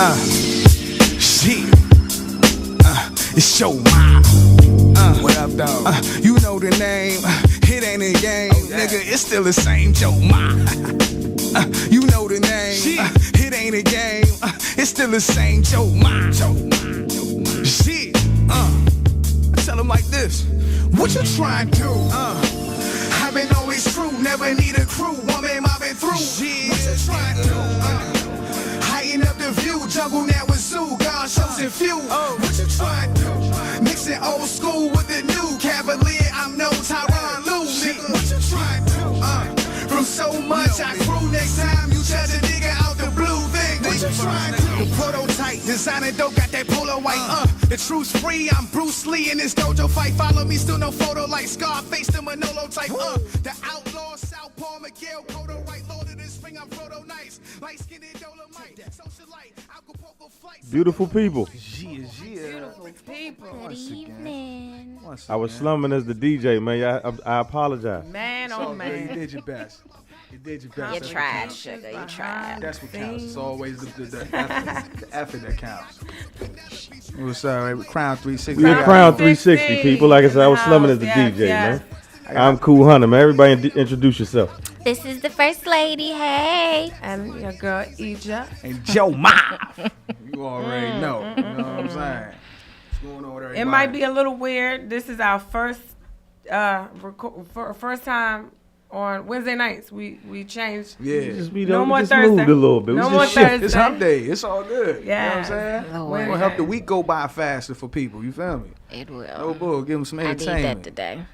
Shit. It's your mind. What up, dog? You know the name. It ain't a game, nigga. It's still the same Joe Ma. You know the name. It ain't a game. It's still the same Joe Ma. Shit. I tell him like this. What you trying to do? I've been always true. Never need a crew. Woman, I've been through. Shit. What you trying to do? Heighten up the view. Jungle now with Sue. God shows and few. What you trying to do? Mixing old school with the new Cavalier. I'm no Tyronn Lue, nigga. What you trying to do? From so much I grew. Next time you judge a nigga out the blue thing. What you trying to do? Prototype, designer dope, got that polo white. The truth's free. I'm Bruce Lee in this dojo fight. Follow me, still no photo like Scarface, the Manolo type. The outlaw, Southpaw, Miguel, Cotto, right lord of this ring. I'm Proto Nice, light skinned Dolomite, socialite, Acapulco flights. Beautiful people. Beautiful people. Good evening. I was slumming as the DJ, man. I apologize. Man, oh man. You did your best. You did your best. You That's tried, what counts. sugar. You tried. That's what counts. It's always the effort that counts. What's up, right? Crown 360. We at Crown 360, people. Like I said, I was slumming as the DJ, man. I'm Cool Hunter, man. Everybody introduce yourself. This is the first lady. Hey. And your girl, Ija. And Joe Ma. You already know. You know what I'm saying? What's going on with everybody? It might be a little weird. This is our first first time on Wednesday nights. We changed. Yeah. No more just Thursday. moved a little bit. No We more just shifted. Thursday. It's hump day. It's all good. Yeah. You know what I'm saying? Lord. We're going to help the week go by faster for people. You feel me? It will. No bull. Give them some I need entertainment. that today.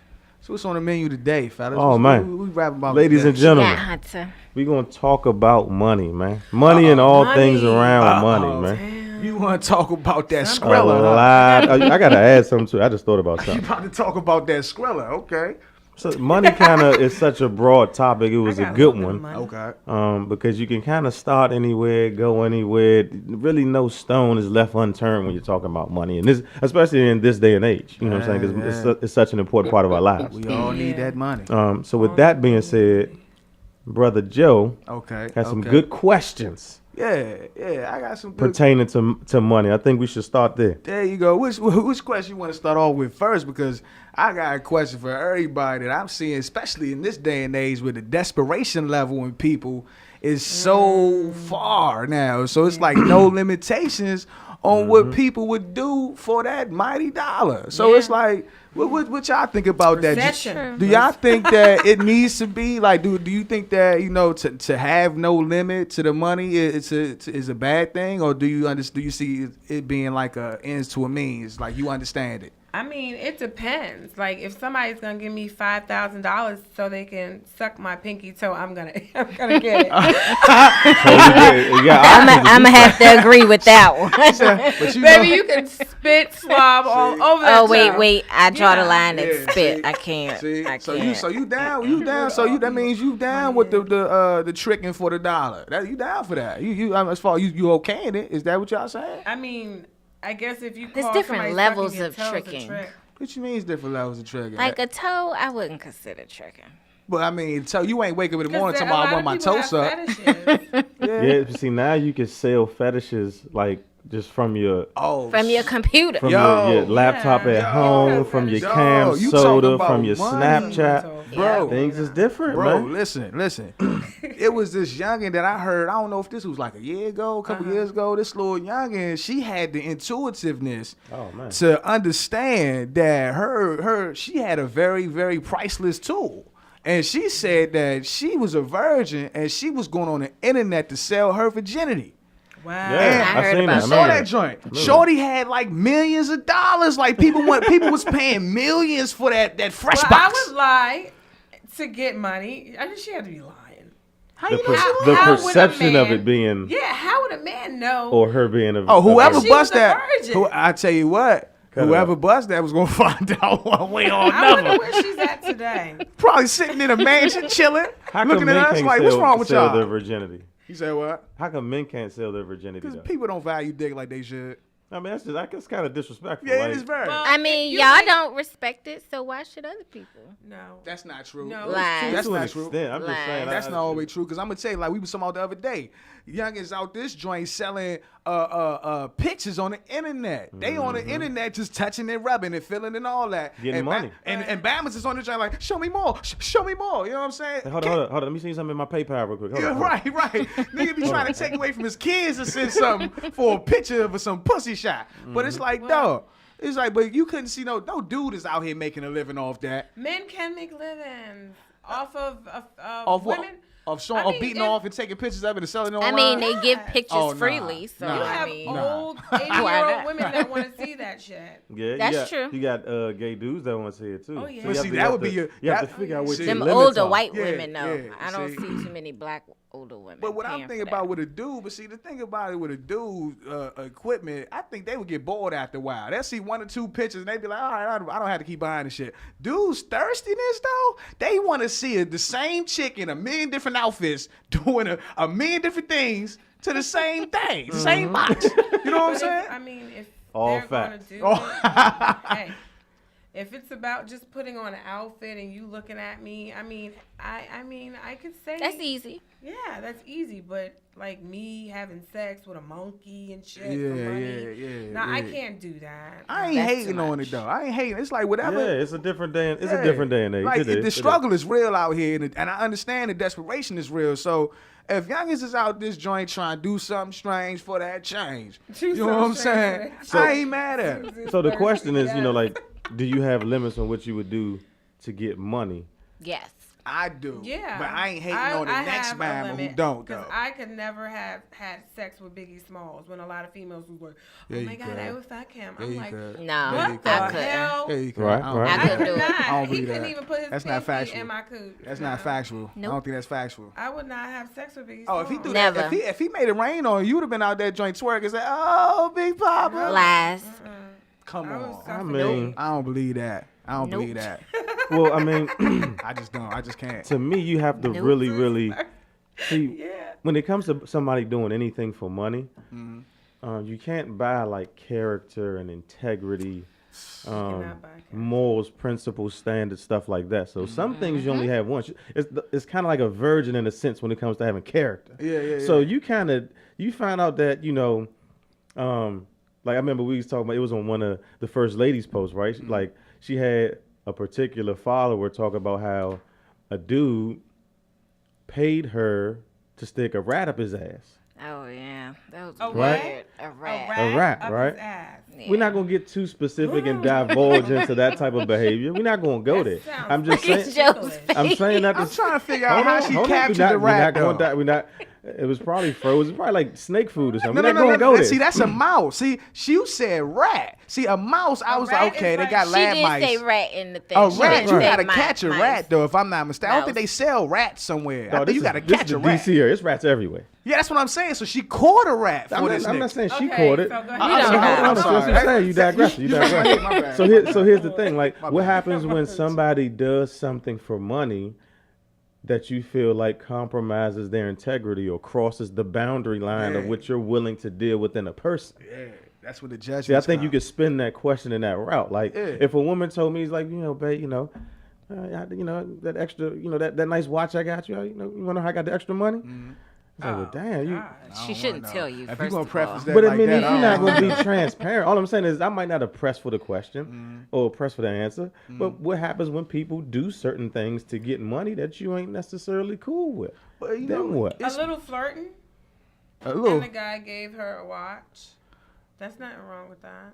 So what's on the menu today, fellas? Oh, man. We rapping about Ladies today. and gentlemen, Yeah, Hunter. we're going to talk about money, man. Money and all money. things around money, man. You want to talk about that A Skrilla, huh? lot. I got to add something too. I just thought about You something. about to talk about that Skrilla, okay? So money kind of is such a broad topic. It was a good one. Okay. Because you can kind of start anywhere, go anywhere. Really, no stone is left unturned when you're talking about money, and this, especially in this day and age. You know what I'm saying? Because it's such an important part of our lives. We all need that money. So with that being said, Brother Joe Okay. has some good questions Yeah, I got some good. pertaining to money. I think we should start there. There you go. Which question you want to start off with first? Because I got a question for everybody that I'm seeing, especially in this day and age, where the desperation level in people is so far now. So it's like no limitations on what people would do for that mighty dollar. So it's like, what y'all think about that? Recession. Do y'all think that it needs to be like? Do you think that to have no limit to the money is a bad thing, or do you see it being like a ends to a means? Like you understand it? I mean, it depends. Like, if somebody's gonna give me $5,000 so they can suck my pinky toe, I'm gonna get it. I'm gonna have to agree with that one. But Baby, you can spit swab all over that. Oh wait, I draw the line at Yeah, spit. see, I can't. See? I So can't. you down. So that means you down with the tricking for the dollar. That you down for that? You as far as you okaying it? Is that what y'all saying? I mean, I guess if you There's call different somebody levels sucking your of toes a tricking. trick. What you mean it's different levels of tricking? Like a toe, I wouldn't consider tricking. But I mean, so you ain't wake up in the 'Cause morning there- talking a about I lot want my of people toe have sucked. fetishes. Yeah, see now you can sell fetishes like just from your Oh, From your computer. from Yo, your laptop yeah. at home, from your Yo, cam you soda, talking from your about money. Snapchat. bro. Things is different, Bro, man. listen. It was this youngin' that I heard. I don't know if this was like a year ago, a couple years ago. This little youngin', she had the intuitiveness Oh man. to understand that she had a very, very priceless tool. And she said that she was a virgin and she was going on the internet to sell her virginity. Wow. Yeah, I heard seen about that. I that. saw that joint. Shorty had like millions of dollars. Like people was paying millions for that fresh Well, box. I would lie to get money. I mean, she had to be lying. How The, you per- know? the How would a perception of man- it being Yeah, how would a man know? or her being a Oh, whoever a, She bust was a that, virgin. I tell you what, Cut it whoever out. bust that was gonna find out one way or I wonder another. where she's at today. Probably sitting in a mansion, chilling, how come looking men at us can't like, sell, "What's wrong with sell their y'all?" virginity? You say what? How come men can't sell their virginity? Because Though? people don't value dick like they should. I mean, that's kind of disrespectful. Yeah, like, it is very. Well, I mean, You y'all like- don't respect it, so why should other people? No. That's not true. No. Lies. That's to an not true. extent. I'm just Lies. saying. That's not always true. Because I'm gonna tell you, like we was talking about the other day, youngins out this joint selling pictures on the internet. They on the internet just touching and rubbing and feeling and all that. Getting and money. And Bama's is on the joint like, show me more, show me more. You know what I'm saying? Hey, hold on. Let me see something in my PayPal real quick. Hold Yeah, on, hold on. right. Nigga be trying to take away from his kids and send something for a picture of some pussy shot. But it's like, dog. It's like, but you couldn't see no dude is out here making a living off that. Men can make livings off of Off what? women. Of showing, I of mean, beating if- off and taking pictures of it and selling it I online. mean, they give pictures Oh, nah. freely, so Nah. You I have mean, old Why 80-year-old not? women that want to see that shit. Yeah, That's true. You got gay dudes that want to see it too. Oh, yeah. So But you see, have to- that you would be have your- to- You have to that- figure out what see. your them limits older are. white Yeah, women, though. yeah, I don't see. see too many black older women. But what I'm paying thinking for that. about with a dude, but see the thing about it with a dude equipment, I think they would get bored after a while. They'll see 1 or 2 pictures and they be like, all right, I don't have to keep behind the shit. Dudes thirstiness though, they want to see the same chick in a million different outfits doing a million different things to the same thing, same box. You know what I'm But saying? I mean, if All they're going to facts. do it, hey, if it's about just putting on an outfit and you looking at me, I mean, I could say That's easy. Yeah, that's easy. But like me having sex with a monkey and shit Yeah, for money, yeah, nah, I yeah. can't do that. I ain't That's too hating on much. it though. I ain't hating. It's like whatever. Yeah, it's a different day. It's Yeah. a different day and age. Like It is, the it is. struggle is real out here, and I understand the desperation is real. So if youngins is out this joint trying to do something strange for that change, Do you know what I'm something strange saying? for that I ain't mad at it. So the question is, Yes. like, do you have limits on what you would do to get money? Yes. I do. Yeah, But I ain't hating on the next have a man who limit, don't 'cause though. I could never have had sex with Biggie Smalls when a lot of females was like, "Oh Yeah, my you God, could. I would fuck him." Yeah, I'm you like, could. No, "What you the could. I couldn't. hell?" Yeah, you can. Right, I don't- right. I I couldn't could do it. not. I don't He believe couldn't that. even put his That's not pinky factual. in my coot. That's No. not factual. I Nope. don't think that's factual. I would not have sex with Biggie Oh, Smalls. if he do Never. that, if he made it rain on you, you'd have been out there joint twerk and said, "Oh, Big Papa." Lies. Come I was on. I suffocating. mean, I don't believe that. I don't Nope. believe that. well, I mean, I just don't. I just can't. to me, you have to Nope. really see Yeah. when it comes to somebody doing anything for money. Mm-hmm. You can't buy like character and integrity, cannot buy character. morals, principles, standards, stuff like that. So some Mm-hmm. things you only have once. It's kind of like a virgin in a sense when it comes to having character. Yeah. So you find out that like I remember we was talking about, it was on one of the first ladies' posts, right? Mm-hmm. Like she had a particular follower talk about how a dude paid her to stick a rat up his ass. Oh yeah, that was A Right. weird. A A rat. rat, rat, up right? his ass. Yeah. We're not gonna get too specific and divulge into that type of behavior. We're not gonna go there. sounds I'm just like saying. Joe's I'm saying that. I'm to- trying to figure out how she captured the rat, though. We're not. It was probably frozen. Probably like snake food or something. No, We're no, not no, gonna no. go there. See, that's a mouse. See, you said rat. See, a mouse, I A was rat like, okay, is they like- got She lab did mice. say rat in the thing. A She rat, didn't you say gotta mi- catch a mice. rat though. If I'm not mistaken, I don't Mouse. think they sell rats somewhere. I Dog, think you this gotta is- this catch is a the rat. DC area. It's rats everywhere. Yeah, that's what I'm saying. So she caught a rat for I'm this not nigga. saying she Okay, caught it. so go ahead. I'm You don't sorry, know. I'm That's what sorry. I'm saying. You digress. You My digress. bad. So here's the thing. Like, what happens when somebody does something for money that you feel like compromises their integrity or crosses the boundary line of Yeah. what you're willing to deal with in a person? Yeah, that's what the judgment. See, I think you could spin that question in that route. Like, Yeah. if a woman told me, it's like, babe, that extra, that nice watch I got you, you want to know how I got the extra money? It's like, well, damn, you. God. She shouldn't tell you. If you First gonna of preface all. that But I like mean, that, you're not going to be transparent. All I'm saying is I might not have pressed for the question or pressed for the answer. But what happens when people do certain things to get money that you ain't necessarily cool with? Well, you Then know, what? A little flirting, a and little. the guy gave her a watch. That's nothing wrong with that.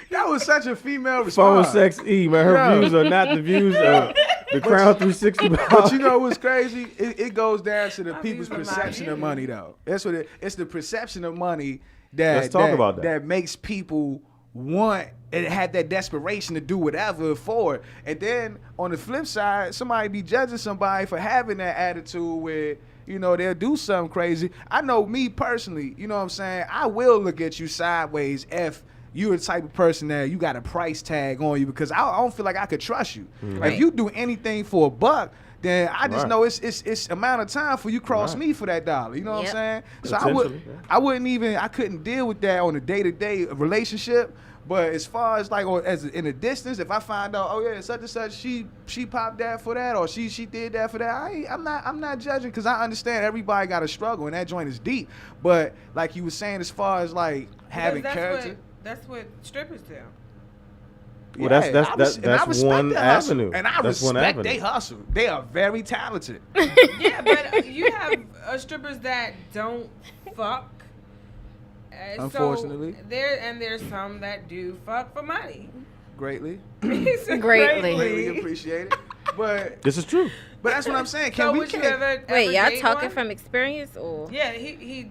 That was such a female Phone response. sex E, man. Her Yeah. views are not the views of the Crown 360. But you know what's crazy? It goes down to the I people's mean, perception of you. money, though. That's what it's the perception of money that Let's talk about that. that makes people want and have that desperation to do whatever for it. And then on the flip side, somebody be judging somebody for having that attitude where they'll do something crazy. I know me personally, you know what I'm saying? I will look at you sideways if you're the type of person that you got a price tag on you because I don't feel like I could trust you. Right. If you do anything for $1, then I just Right. know it's amount of time for you cross Right. me for that $1. You know what I'm Yep. saying? So Potentially, yeah. I couldn't deal with that on a day-to-day relationship. But as far as like, or as in a distance, if I find out, oh yeah, such and such, she popped that for that, or she did that for that, I'm not judging because I understand everybody got a struggle and that joint is deep. But like you were saying, as far as like having Because character, That's what strippers do. Well, that's- yeah, that's- I that's- and I that's respect one their hustle, avenue. and I That's one respect avenue. they hustle. They are very talented. Yeah, but you have strippers that don't fuck. Unfortunately. So there's some that do fuck for money. Greatly, Greatly. appreciate it. But This is true. that's what I'm saying. So would you ever Wait, y'all date talking one? from experience or? Yeah, he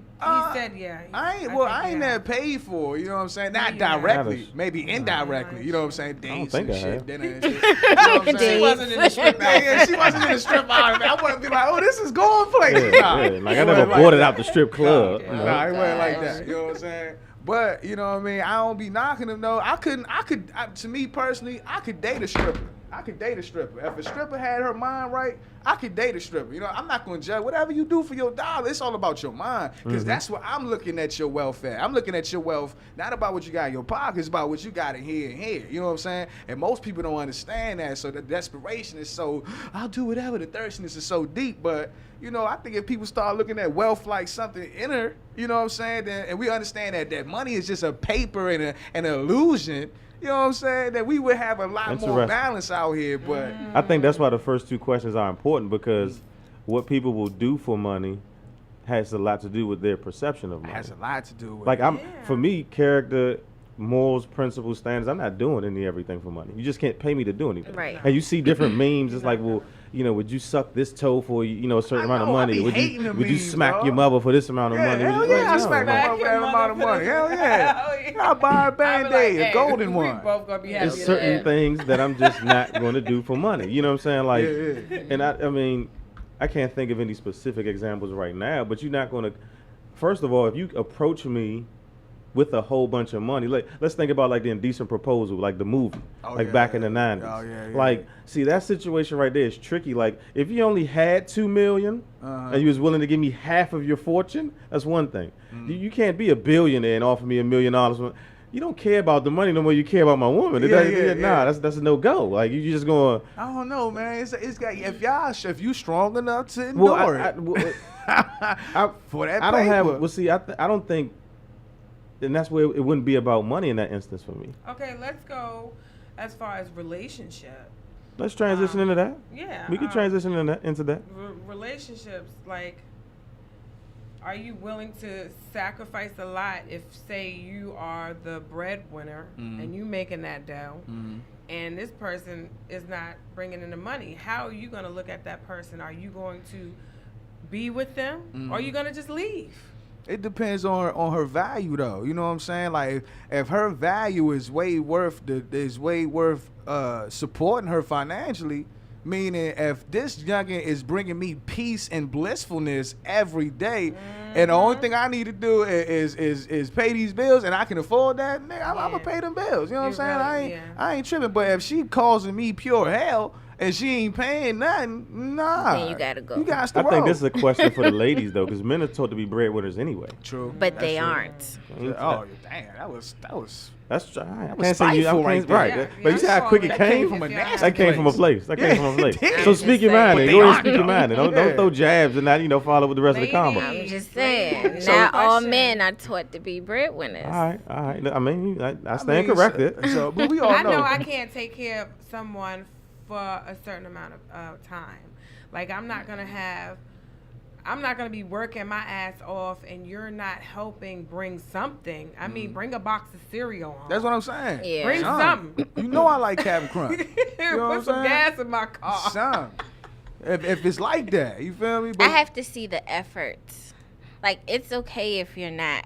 said yeah. I ain't never paid for it, you know what I'm saying? Not Yeah. directly, That is- maybe indirectly, you know what I'm saying? Dates think and I shit, have. dinner and shit. You know what I'm She saying? wasn't in the strip. Yeah, she wasn't in the strip bar. I wouldn't be like, oh, this is going places. Yeah, Nah. yeah. Like I It never wasn't bought it that. out the strip club. you know? Nah, it wasn't like Gosh. that. You know what I'm saying? But you know what I mean. I don't be knocking them though. To me personally, I could date a stripper. I could date a stripper. If a stripper had her mind right, I could date a stripper. You know, I'm not gonna judge whatever you do for your dollar. It's all about your mind, because that's what I'm looking at your wealth at. I'm looking at your wealth not about what you got in your pocket, it's about what you got in here and here. You know what I'm saying? And most people don't understand that. So the desperation is so, I'll do whatever. The thirstiness is so deep, but. You know, I think if people start looking at wealth like something inner, you know what I'm saying, then, and we understand that money is just a paper and an illusion, you know what I'm saying, that we would have a lot more Interesting. balance out here. But I think that's why the first two questions are important, because what people will do for money has a lot to do with their perception of it money. has a lot to do with Like it. for me, character, morals, principles, standards, I'm not doing any everything for money. You just can't pay me to do anything. Right. And you see different memes. It's like, well, you know, would you suck this toe for a certain I amount of know, I money? be Would hating you the would you memes, smack dog. your mother for this amount of Yeah, money? hell Would yeah, you- I no, smack my man. Smack mother your for that amount of mother money. for Hell this- yeah. Hell yeah. I buy a I be Band-Aid, like, a hey, golden we one. both gonna be happy. There's with certain that. things that I'm just not going to do for money. You know what I'm saying? Like, Yeah, yeah. and I mean, I can't think of any specific examples right now, but you're not going to. First of all, if you approach me with a whole bunch of money, like let's think about like the Indecent Proposal, like the movie, Oh, like yeah, back in the yeah. 90s. Oh, yeah, yeah. Like, see, that situation right there is tricky. Like, if you only had $2 million and you was willing to give me half of your fortune, that's one thing. You can't be a billionaire and offer me $1 million. You don't care about the money no more. You care about my woman. Nah, that's a no go. Like you just going. I don't know, man. It's got if you strong enough to Well, endure I, it for that I don't have. paper. Well, see, I don't think, and that's where it wouldn't be about money in that instance for me. Okay, let's go as far as relationship. Let's transition into that. Yeah. We can transition into that. Relationships, like, are you willing to sacrifice a lot if, say, you are the breadwinner and you making that dough, and this person is not bringing in the money? How are you going to look at that person? Are you going to be with them, or are you going to just leave? It depends on her value, though. You know what I'm saying? Like, if her value is way worth supporting her financially, meaning if this youngin is bringing me peace and blissfulness every day, and the only thing I need to do is pay these bills, and I can afford that, nigga, I'm gonna pay them bills. You know what I'm saying? I ain't tripping. But if she causing me pure hell and she ain't paying nothing, nah. Then you gotta go. You got to I think this is a question for the ladies though, because men are taught to be breadwinners anyway. true. But they That's true. aren't. Oh damn, that was. That's I was can't say you. spiteful right there. Right. Yeah, But you see how quick it that came from a nasty That came from a place. That came from a place. So I'm speak just your mind. saying. Then. Go ahead and But speak they your mind. Then. Don't Yeah. throw jabs and not follow with the rest of the combo. Ladies. I'm just saying, So- not all Question. men are taught to be breadwinners. All right. I mean, I I stand mean, corrected. So, but we all I know. know I can't take care of someone for a certain amount of time. Like, I'm not gonna be working my ass off and you're not helping bring something. I mean, bring a box of cereal home. That's what I'm saying. Yeah. Bring Son, something. You know I like Captain Crunch. know what I'm Put some saying? gas in my car. Son, if it's like that, you feel me? I have to see the effort. Like, it's okay if you're not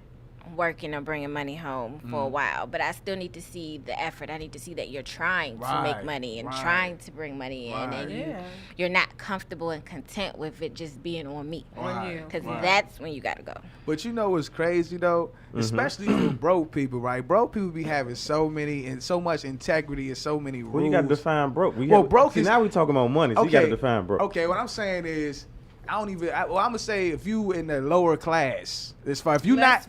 working or bringing money home for a while, but I still need to see the effort. I need to see that you're trying to make money and trying to bring money in, and you're not comfortable and content with it just being on me. On you. Because that's when you gotta go. But you know what's crazy though, especially for broke people, right? Broke people be having so many and so much integrity and so many rules. Well, you got to define broke. Broke is now we talking about money, so you got to define broke. Okay, what I'm saying is, I'm gonna say if you in the lower class, it's fine. If you not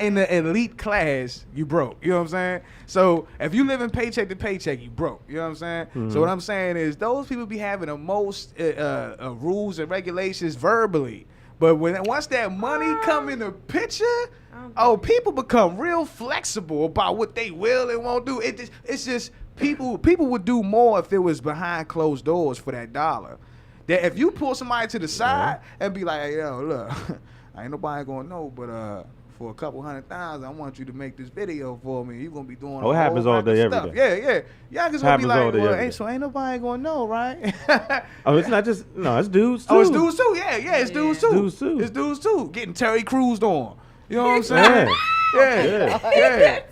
in the elite class, you broke. You know what I'm saying? So if you live in paycheck to paycheck, you broke. You know what I'm saying? So what I'm saying is those people be having the most rules and regulations verbally, but once that money come in the picture, people become real flexible about what they will and won't do. It's just people would do more if it was behind closed doors for that dollar. That if you pull somebody to the side and be like, hey, yo, look, ain't nobody gonna know, but for a couple $100,000, I want you to make this video for me. You gonna be doing it happens all day, every day. Yeah. Y'all just gonna be like, well, ain't nobody gonna know, right? It's not just it's dudes too. Oh, it's dudes too. Yeah, it's dudes too. It's dudes too. Getting Terry Crews on. You know what I'm saying? Yeah.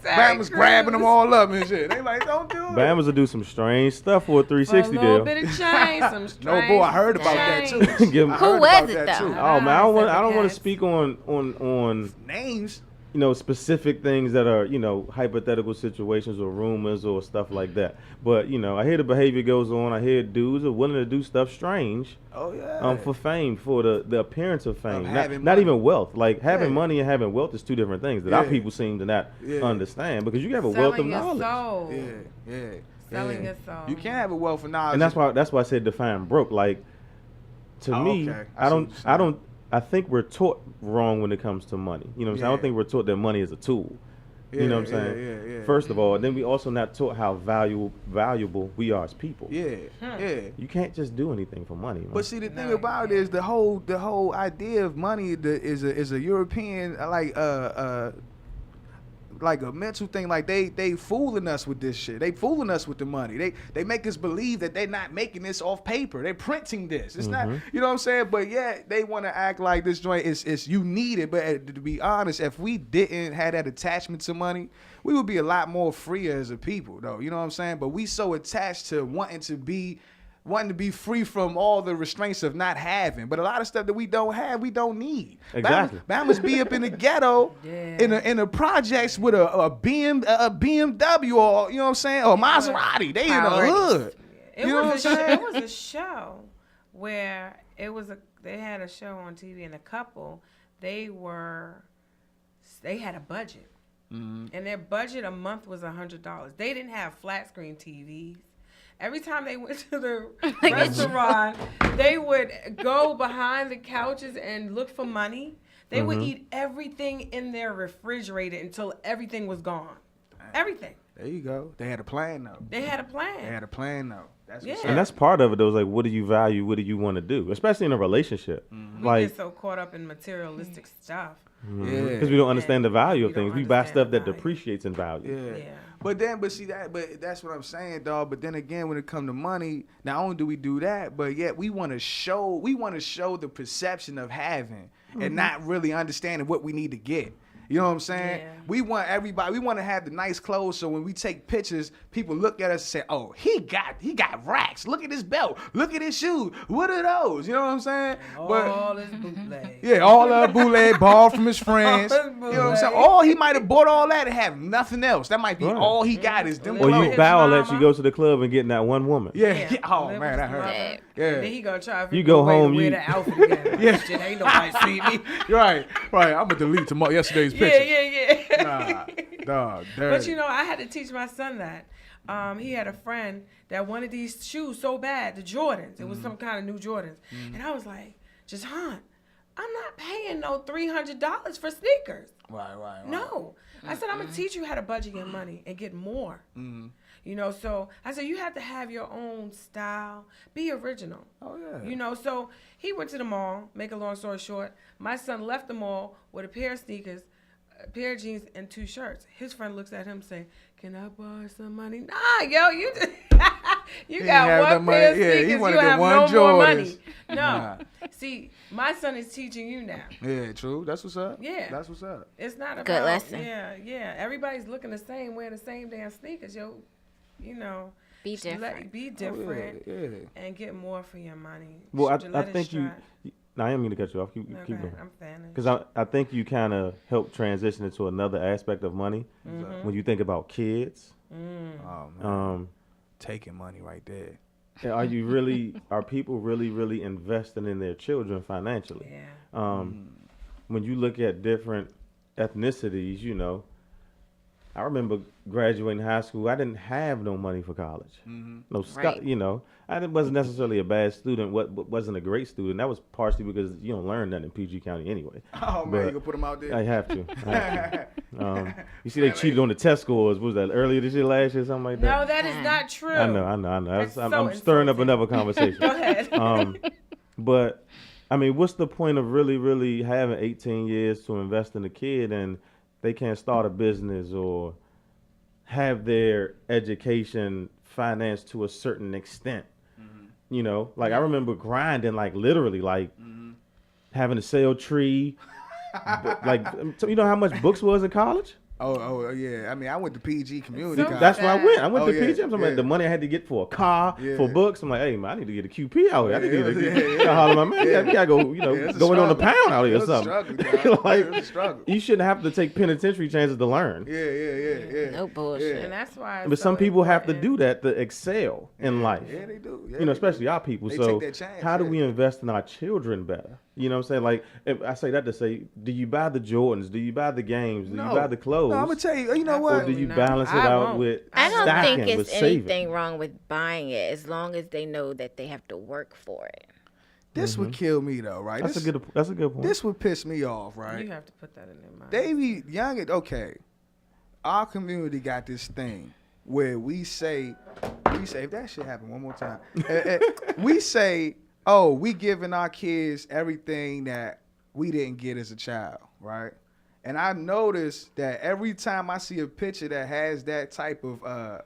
Bama's grabbing them all up and shit. They like, don't do it. Bama's will do some strange stuff for a 360 a little deal. bit of change, some strange. No, boy, I heard about that too. Who was it though? Oh man, I don't want to speak on names. Specific things that are, hypothetical situations or rumors or stuff like that. But, I hear the behavior goes on. I hear dudes are willing to do stuff strange. Oh, yeah. For fame, for the appearance of fame. Of not even wealth. Like, having money and having wealth is two different things that our people seem to not understand, because you have a wealth of knowledge. Soul. Yeah. Selling your soul. You can't have a wealth of knowledge. And that's why I said define broke. Like, to me, okay. I think we're taught wrong when it comes to money. You know what I'm saying? I don't think we're taught that money is a tool. You know what I'm saying? Yeah. First of all, and then we also not taught how valuable we are as people. Yeah. You can't just do anything for money, man. But see, the thing about it is the whole idea of money is a European like a mental thing. Like they fooling us with this shit. They fooling us with the money. They make us believe that they're not making this off paper. They're printing this. It's not, you know what I'm saying? But yeah, they want to act like this joint is you need it. But to be honest, if we didn't have that attachment to money, we would be a lot more freer as a people, though. You know what I'm saying? But we so attached to wanting to be free from all the restraints of not having. But a lot of stuff that we don't have, we don't need. Exactly. Bama's be up in the ghetto in the projects with a BMW or, you know what I'm saying, or Maserati. They in the hood. It was a show where they had a show on TV, and a couple, they had a budget. And their budget a month was $100. They didn't have flat screen TVs. Every time they went to the restaurant, they would go behind the couches and look for money. They would eat everything in their refrigerator until everything was gone. Everything. There you go. They had a plan, though. That's what's and that's part of it, though. Is like, what do you value? What do you want to do? Especially in a relationship. We get so caught up in materialistic stuff. Because we don't understand the value of things. We buy stuff that depreciates in value. Yeah. But that's what I'm saying, dog. But then again, when it comes to money, not only do we do that, but yet we want to show the perception of having and not really understanding what we need to get. You know what I'm saying? Yeah. We want to have the nice clothes, so when we take pictures, people look at us and say, "Oh, he got racks. Look at his belt. Look at his shoes. What are those?" You know what I'm saying? All his bootleg. Yeah, all that bootleg ball from his friends. You know what I'm saying? Or he might have bought all that and have nothing else. That might be all he got is them Or clothes. you bow and let you go to the club and get that one woman. Yeah. Oh man, I heard that. Yeah. Then he gonna try. You go home. Wear the outfit again. Yeah. Shit, ain't nobody see me. Right. I'm gonna delete yesterday's picture. Yeah. Nah, dog. Dirty. But I had to teach my son that. He had a friend that wanted these shoes so bad, the Jordans. It was some kind of new Jordans. And I was like, Jahan, I'm not paying no $300 for sneakers. Right. No. I said, I'm going to teach you how to budget your money and get more. So I said, you have to have your own style. Be original. Oh, yeah. So he went to the mall. Make a long story short, my son left the mall with a pair of sneakers, a pair of jeans, and 2 shirts. His friend looks at him saying, "Can I borrow some money?" Nah, yo, you just, you got one pair of sneakers. You have no more money. No. See, my son is teaching you now. Yeah, true. That's what's up. Yeah. That's what's up. It's not about Good lesson. Yeah. Everybody's looking the same, wearing the same damn sneakers. You know, Be different. Be different, Yeah. and get more for your money. Well, I Let it think you. stride. No, I didn't mean to cut you off. Keep Okay, going. I'm finished. Because I think you kind of help transition into another aspect of money when you think about kids. Oh man, taking money right there. Are people really investing in their children financially? Yeah. When you look at different ethnicities, you know, I remember graduating high school. I didn't have no money for college. No, Right. you know, I wasn't necessarily a bad student. Wasn't a great student. That was partially because you don't learn that in PG County anyway. Oh man, But you gonna put them out there? I have to. You see, they cheated on the test scores. What was that earlier this year, last year, something like that? No, that is not true. I know. That's I'm so stirring up insulting. another conversation. Go ahead. But I mean, what's the point of really having 18 years to invest in a kid and they can't start a business or have their education financed to a certain extent? You know, like I remember grinding, like literally, like having to sell tree. Like, so you know how much books was in college? Oh yeah. I mean, I went to PG community So college. That's where I went. I went Oh, to yeah, PG. I'm talking about yeah. the money I had to get for a car, Yeah. for books. I'm like, hey man, I need to get a QP out here. I need to Yeah, get a holler at my man. yeah. We gotta go, you know, Yeah, it's a going on a struggle. pound out here or It's a something. struggle, dog. Like, It's a struggle. you shouldn't have to take penitentiary chances to learn. Yeah. No bullshit. And that's why. But it's some so people have to important. do that to excel in life. Yeah, they do. Yeah, You know, they especially do. our people. They So take that chance, how do yeah. we invest in our children better? You know what I'm saying? Like, if I say that to say, do you buy the Jordans? Do you buy the games? Do you buy the clothes? No, I'm gonna tell you. You know Or what? do you No, balance it I out won't. with I don't stacking, think with it's saving? anything wrong with buying it as long as they know that they have to work for it. This would kill me though, right? That's a good point. This would piss me off, right? You have to put that in their mind. They be young. Okay, our community got this thing where we say if that shit happen one more time, we say, oh, we giving our kids everything that we didn't get as a child, right? And I noticed that every time I see a picture that has that type of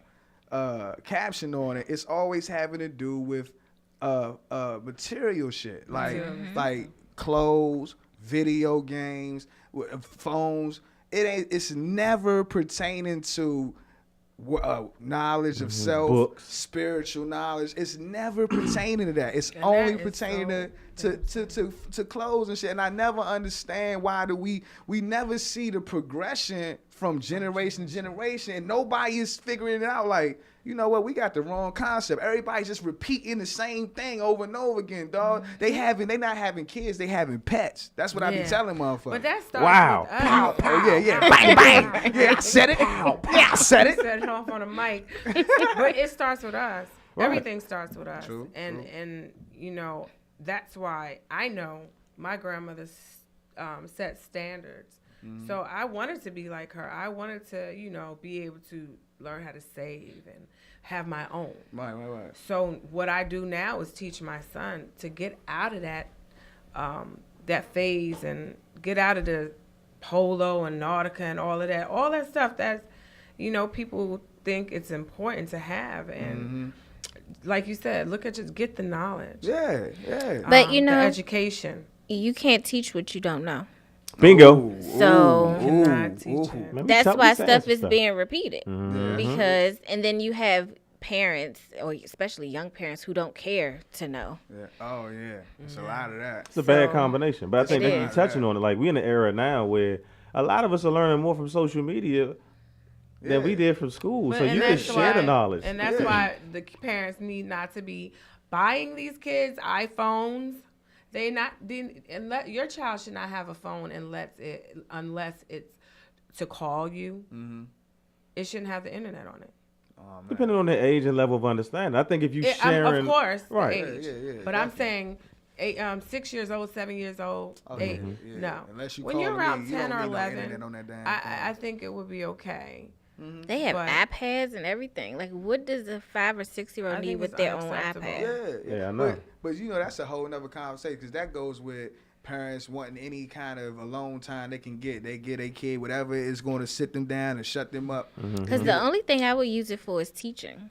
caption on it, it's always having to do with material shit, like clothes, video games, phones. It's never pertaining to knowledge of self, Books. spiritual knowledge. It's never pertaining to that. It's And only that is pertaining so to clothes and shit. And I never understand why do we never see the progression from generation to generation. And nobody is figuring it out. Like, you know what? We got the wrong concept. Everybody's just repeating the same thing over and over again, dog. Mm-hmm. They not having kids. They having pets. That's what I be Yeah. telling motherfuckers. But that starts Wow. with us. Oh yeah, bang bang. Yeah, I said it. Yeah, I said it. Set it off on a mic. But it starts with us. Right. Everything starts with us. True, And you know, that's why I know my grandmother set standards. Mm-hmm. So I wanted to be like her. I wanted to, you know, be able to learn how to save and have my own. Right. So what I do now is teach my son to get out of that that phase and get out of the polo and Nautica and all of that. All that stuff that's, you know, people think it's important to have. And like you said, look at just get the knowledge. Yeah. But you the know, education. you can't teach what you don't know. Bingo. So Cannot teach it. Man, we that's tell- we why saying stuff some is being repeated. Because, and then you have parents, or especially young parents, who don't care to know. Yeah. Oh yeah. It's a lot of that. It's a bad So- combination, but I think It that you're is. touching on it. Like, we're in an era now where a lot of us are learning more from social media than we did from school. But- so and you can that's share the why- knowledge. And that's why the parents need not to be buying these kids iPhones. And let your child should not have a phone unless it's to call you. It shouldn't have the internet on it. Depending on their age and level of understanding. I think if you sharing, Of course, right. the age. Yeah, but I'm saying 6 years old, 7 years old, eight. Yeah. No. Unless you when you're calling me, around you 10 don't or need no 11, internet on that damn I think it would be okay. They have But- iPads and everything. Like, what does a 5 or 6 year I old need think with it's their own unacceptable. iPad? Yeah, I know. But you know, that's a whole nother conversation because that goes with parents wanting any kind of alone time they can get. They get a kid whatever is going to sit them down and shut them up. Because the only thing I would use it for is teaching.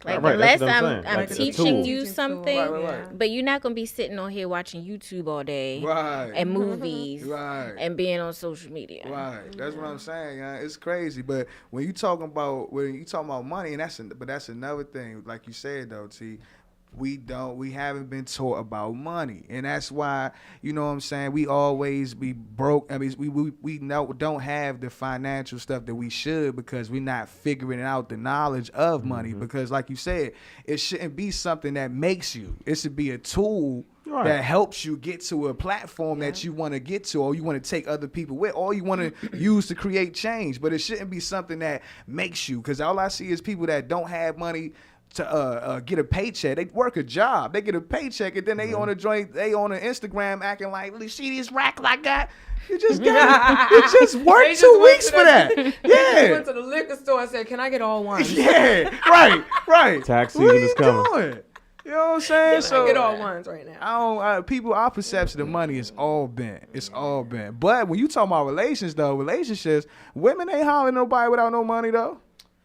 Like Right, unless that's what I'm I'm saying. Like, it's a teaching tool. you Teaching something, tool, right. but you're not gonna be sitting on here watching YouTube all day Right. and movies Right. and being on social media. Right, that's what I'm saying. It's crazy, but when you talking about money, and that's another thing. Like you said though, T, we haven't been taught about money, and that's why, you know what I'm saying, we always be broke. I mean, we don't have the financial stuff that we should, because we're not figuring out the knowledge of money. Because like you said, it shouldn't be something that makes you. It should be a tool. Right. That helps you get to a platform that you want to get to, or you want to take other people with, or you want to use to create change. But it shouldn't be something that makes you, because all I see is people that don't have money to get a paycheck. They work a job, they get a paycheck, and then they on a joint, they on an Instagram acting like, "Really, see these racks I got? You just got, you just worked 2 weeks for that." He went to the liquor store and said, "Can I get all one?" Yeah, right. Tax What season are is you coming. doing? You know what I'm saying? Can I get all ones right now? Our perception of money is all bent. It's all bent. But when you talk about relationships, women ain't hollering nobody without no money though.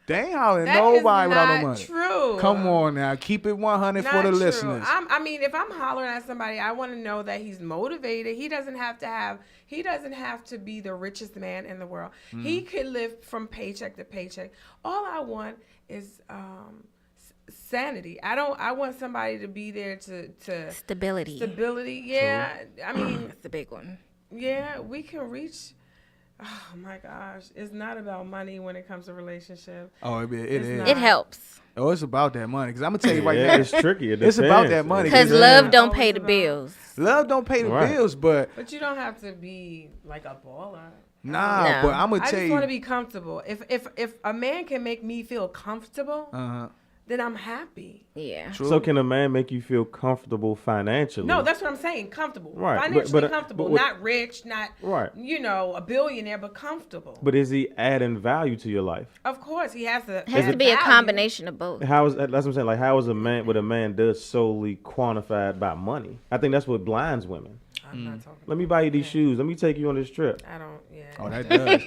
They ain't hollering That nobody is without not no money. true. Come on now, keep it 100 for Not the true. listeners. I mean, if I'm hollering at somebody, I want to know that he's motivated. He doesn't have to be the richest man in the world. He could live from paycheck to paycheck. All I want is sanity. I want somebody to be there to Stability. Yeah. I mean, That's the big one. yeah, we can reach. Oh my gosh, it's not about money when it comes to relationship. Oh, it It's is. not. It helps. Oh, it's about that money. Because I'm going to tell you right Yeah, now, it's tricky. It It's about that depends. money. Because Because love don't always pay the about- bills. love don't pay the Right. bills, but But you don't have to be like a baller. nah, No. but I'm going I to tell just you. want to be comfortable. If a man can make me feel comfortable, then I'm happy. Yeah. So can a man make you feel comfortable financially? No, that's what I'm saying. Comfortable. Right, but- Financially comfortable. but- Not rich, not Right. a billionaire, but comfortable. But is he adding value to your life? Of course, he has to. It has to add be a value. combination of both. How is that's what I'm saying? Like, how is a man what a man does solely quantified by money? I think that's what blinds women. I'm not talking. Let me buy you these shoes. Let me take you on this trip. I don't. Yeah. Oh, that does.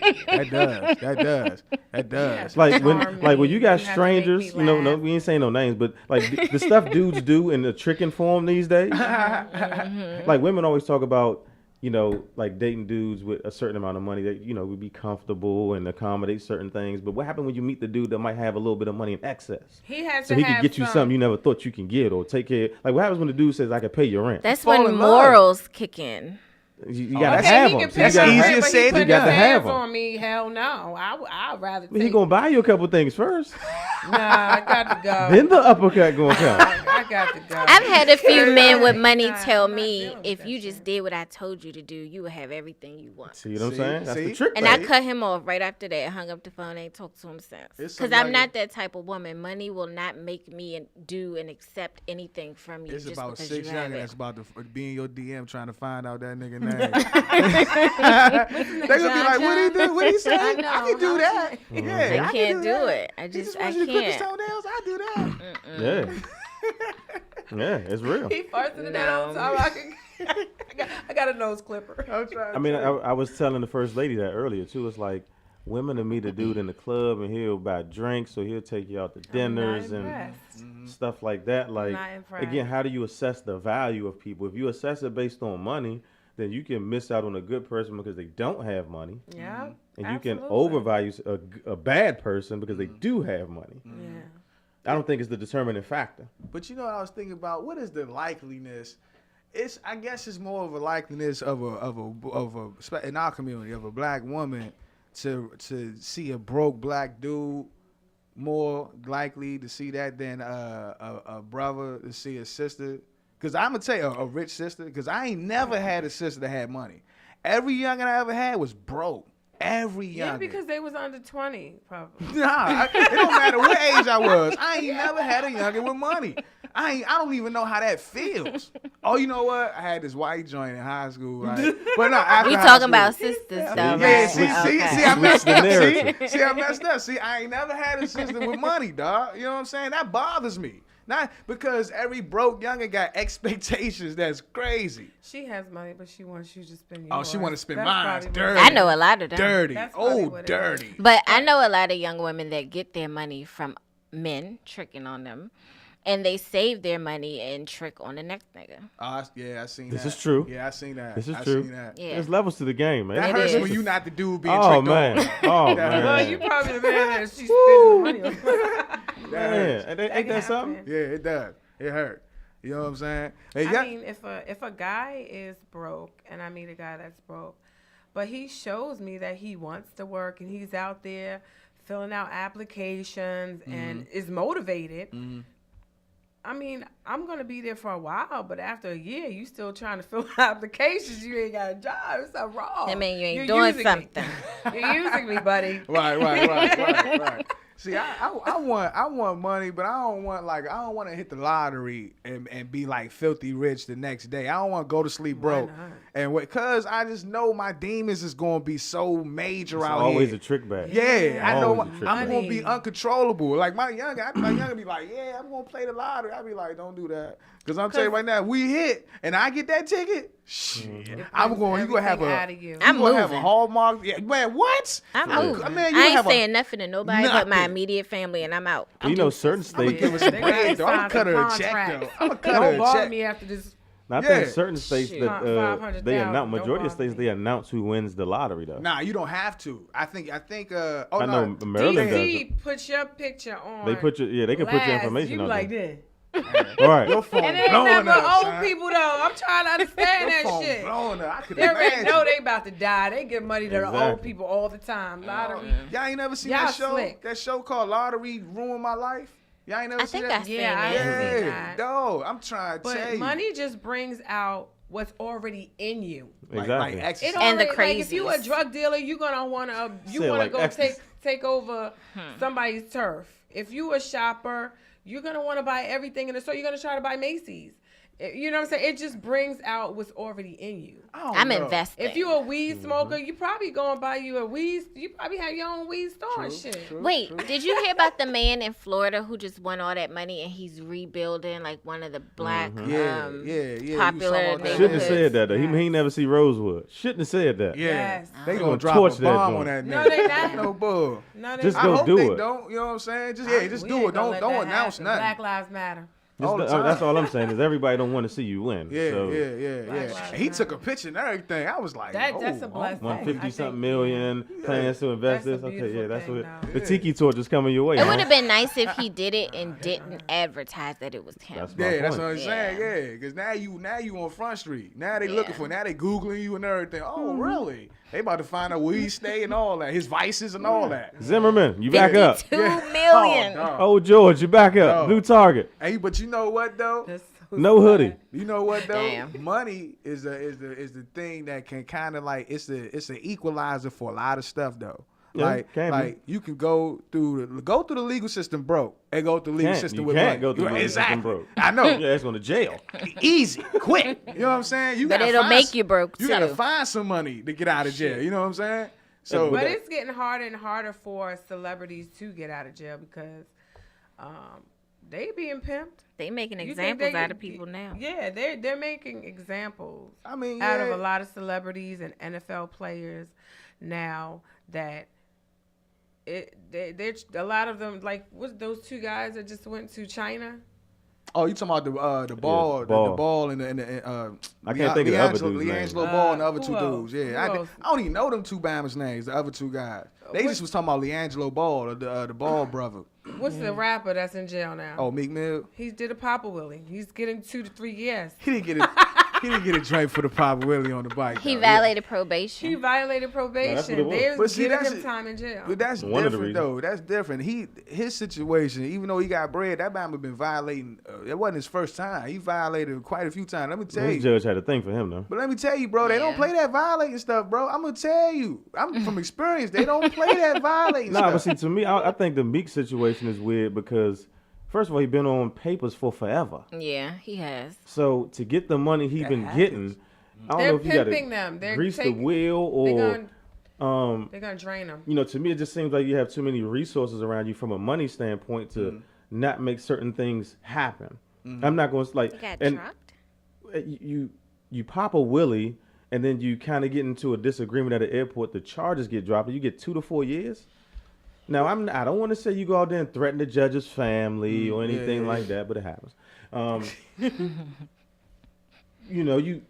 That does. Like when, Harm like when me. you got You have to make me strangers, you know, no, laugh. we ain't saying no names, but like the stuff dudes do in the tricking form these days. Like women always talk about, you know, like dating dudes with a certain amount of money that, you know, would be comfortable and accommodate certain things. But what happens when you meet the dude that might have a little bit of money in excess? He has So to he have can get you something you never thought you can get or take care. Like what happens when the dude says, "I can pay your rent"? That's Fall when in love. morals kick in. You gotta Okay, have he them. can So you pick gotta up easier rent, but said he than put done. his You gotta have hands 'em. on me. Hell no. I'd rather. He take- gonna buy you a couple things first. Nah, I got to go. Then the uppercut gonna come. I got to go. I've had a few men with money Nah, tell I'm not me, dealing with if that you shit. just did what I told you to do, you would have everything you want. See what I'm See? saying? That's See? the trick. And though. I cut him off right after that. Hung up the phone, ain't talked to him since. It's Because somebody- I'm not that type of woman. Money will not make me do and accept anything from you It's just about because 6 you have youngins it. that's about to be in your DM trying to find out that nigga name. They gonna be like, "What he do? What he say? I I know. can do that. Mhm. Yeah, I can can't do that. it. I He just, I wants you to clip his can't. toenails. I do that. Yeah. Yeah, it's real. He farting it out. So I got a nose clipper. I mean, I was telling the first lady that earlier too. It's like women will meet a dude in the club and he'll buy drinks or he'll take you out to dinners and stuff like that. Like not impressed. again, how do you assess the value of people? If you assess it based on money, then you can miss out on a good person because they don't have money, Yeah. and you can absolutely. overvalue a bad person because they do have money. Yeah. I don't think it's the determining factor. But you know what I was thinking about? What is the likeliness? I guess it's more of a likeliness of a in our community of a black woman to see a broke black dude more likely to see that than a brother to see a sister. Because I'm going to tell you, a rich sister, because I ain't never had a sister that had money. Every youngin' I ever had was broke. Every youngin'. Yeah, because they was under 20, probably. Nah, it don't matter what age I was. I ain't never had a youngin' with money. I don't even know how that feels. Oh, you know what? I had this white joint in high school, right? But no, after We high talking school. about sisters, though, Yeah, right? see, Okay. I messed Switch the up. narrative. See, I messed up. See, I ain't never had a sister with money, dog. You know what I'm saying? That bothers me. Not because every broke youngin' got expectations. That's crazy. She has money, but she wants you to spend Oh, yours. she want to spend That's mine. probably what- Dirty. I know a lot of them. Dirty. That's probably Oh, what it is. dirty. But I know a lot of young women that get their money from men tricking on them, and they save their money and trick on the next nigga. Yeah, I seen This that. is true. Yeah, I seen that. This is I true. Seen that. Yeah. There's levels to the game, man. That It hurts is. when you not the dude being Oh tricked man. on. Oh That Well, man. you probably the man that she's spending money on. Man, ain't that something? Yeah, it does. It hurt. You know what I'm saying? Hey, I mean, if a guy is broke, and I meet a guy that's broke, but he shows me that he wants to work and he's out there filling out applications and is motivated. I mean, I'm gonna be there for a while, but after a year, you still trying to fill out applications. You ain't got a job. It's something wrong. I mean, you ain't You're doing using something. Me. You're using me, buddy. right. See, I want money, but I don't want to hit the lottery and be like filthy rich the next day. I don't want to go to sleep broke. not? And because I just know my demons is going to be so major It's out always here. a trick bag. Yeah, I know. Always a trick I'm bag. gonna be uncontrollable. Like my younger be like, yeah, I'm gonna play the lottery. I be like, don't do that, because I'm telling you right now, we hit and I get that ticket. Shit, I'm going. You gonna have Everything out a. of you. I'm you gonna have a moving. Hallmark. Yeah, man, what? I'm Yeah. moving. Man, you I ain't have a- saying nothing to nobody but my Nothing. immediate family, and I'm out. You know, certain I'm gonna states. give her some They bread gotta though. I'm gonna sign cut her a some check though. contracts. I'm gonna cut her Don't a bother check. me after this. I Yeah. think certain states Shit. that 500,000, they announce don't majority of bother states me. they announce who wins the lottery though. Nah, you don't have to. I think. Oh I no. know Maryland does it. DC put your picture on. They put your they can put your last, information you on like there. this. All right. Your phone And it ain't blowing nothing but up, old son. people though. I'm trying to understand Your that phone shit. blowing up. I could They already imagine. know they about to die. They give money to the old Exactly. people all the time. Lottery. Y'all ain't never seen Y'all that show? slick. That show called Lottery Ruined My Life? Y'all ain't never I seen think I that? seen Yeah, I it. ain't seen Yeah, that. no, I'm trying to tell But you. money just brings out what's already in you. Exactly. ecstasy. It And the already, like if you a crazies. drug dealer, you're gonna wanna Say it like go ecstasy. take over somebody's turf. If you a shopper, you're gonna want to buy everything in the store. You're gonna try to buy Macy's. You know what I'm saying? It just brings out what's already in you. I don't I'm know. investing. If you a weed smoker, you probably gonna buy you a weed. You probably have your own weed store and shit. Wait, did you hear about the man in Florida who just won all that money and he's rebuilding like one of the black Yeah, you popular saw about that. Shouldn't have neighborhoods? said that though. He ain't never see Rosewood. Shouldn't have said that. Yeah, Yes. they They gonna gonna drop torch a that bomb joint. on that No, nigga. they not. No bull. No, they Just I go hope do they it. don't. You know what I'm saying? Just we do ain't it. gonna let Don't that announce happen. nothing. Black Lives Matter. All the time. That's all I'm saying is everybody don't want to see you win. Yeah, so yeah. Lives He Matter. took a picture and everything. I was like, That's a blessing. 150 I something think, million plans to invest That's a this. Okay, beautiful yeah, that's thing, what though. the tiki torch is coming your way. It huh? would have been nice if he did it and didn't advertise that it was him. That's my Yeah, that's point. what I'm saying. Yeah, because now you on Front Street. Now they looking for. Now they googling you and everything. Oh, really? They about to find out where he stay and all that. His vices and all that. Zimmerman, you back up. 52 million. Oh, dog. Oh, George, you back up. No. New target. Hey, but you know what though? That's so No sad. hoodie. You know what though? Damn. Money is the thing that can kind of like it's an equalizer for a lot of stuff though. Yeah, can be. Like you can go through the legal system broke and go through the legal Can't. system You with can't money. go through the legal Exactly. system broke. I know. Yeah, it's going to jail. Easy, quick. You know what I'm saying? You But gotta it'll find make you broke, You gotta too. find some money to get out of jail. You know what I'm saying? So But it's getting harder and harder for celebrities to get out of jail because they being pimped. They making You think examples they- out of people now. Yeah, they're making examples I mean, out of yeah. a lot of celebrities and NFL players now that they're a lot of them like what those two guys that just went to China. Oh, you talking about the ball, the the ball. ball and the I can't think of the other dude's name. Leangelo Ball and the other Who two else? dudes. Yeah, Who I else? don't even know them two Bama's names. The other two guys. They What- just was talking about Leangelo Ball, the Ball brother. What's the rapper that's in jail now? Oh, Meek Mill. He did a Papa Willie. He's getting 2 to 3 years. He didn't get it. He didn't get a drink for the Papa Willie on the bike. He though. violated He probation. violated that's what it probation. was. They're But see, giving that's him it. time in jail. But that's One of the different though. That's different. His situation, even though he got bread, that Bama been violating. It wasn't his first time. He violated quite a few times. Let me tell This you. judge had a thing for him though. But let me tell you, bro, they don't Yeah. play that violating stuff, bro. I'm gonna tell you. I'm from experience. They don't play that violating Nah, but stuff. see, to me, I think the Meek situation is weird because, first of all, he been on papers for forever. Yeah, he has. So to get the money he been getting, I don't They're know if you got pimping to them. They're grease the taking- wheel They're or, gonna drain them. you know, to me it just seems like you have too many resources around you from a money standpoint to not make certain things happen. I'm not going to like He got and trucked. you pop a willy and then you kind of get into a disagreement at the airport. The charges get dropped and you get 2 to 4 years. Now, I don't want to say you go out there and threaten the judge's family or anything like that, but it happens. You know,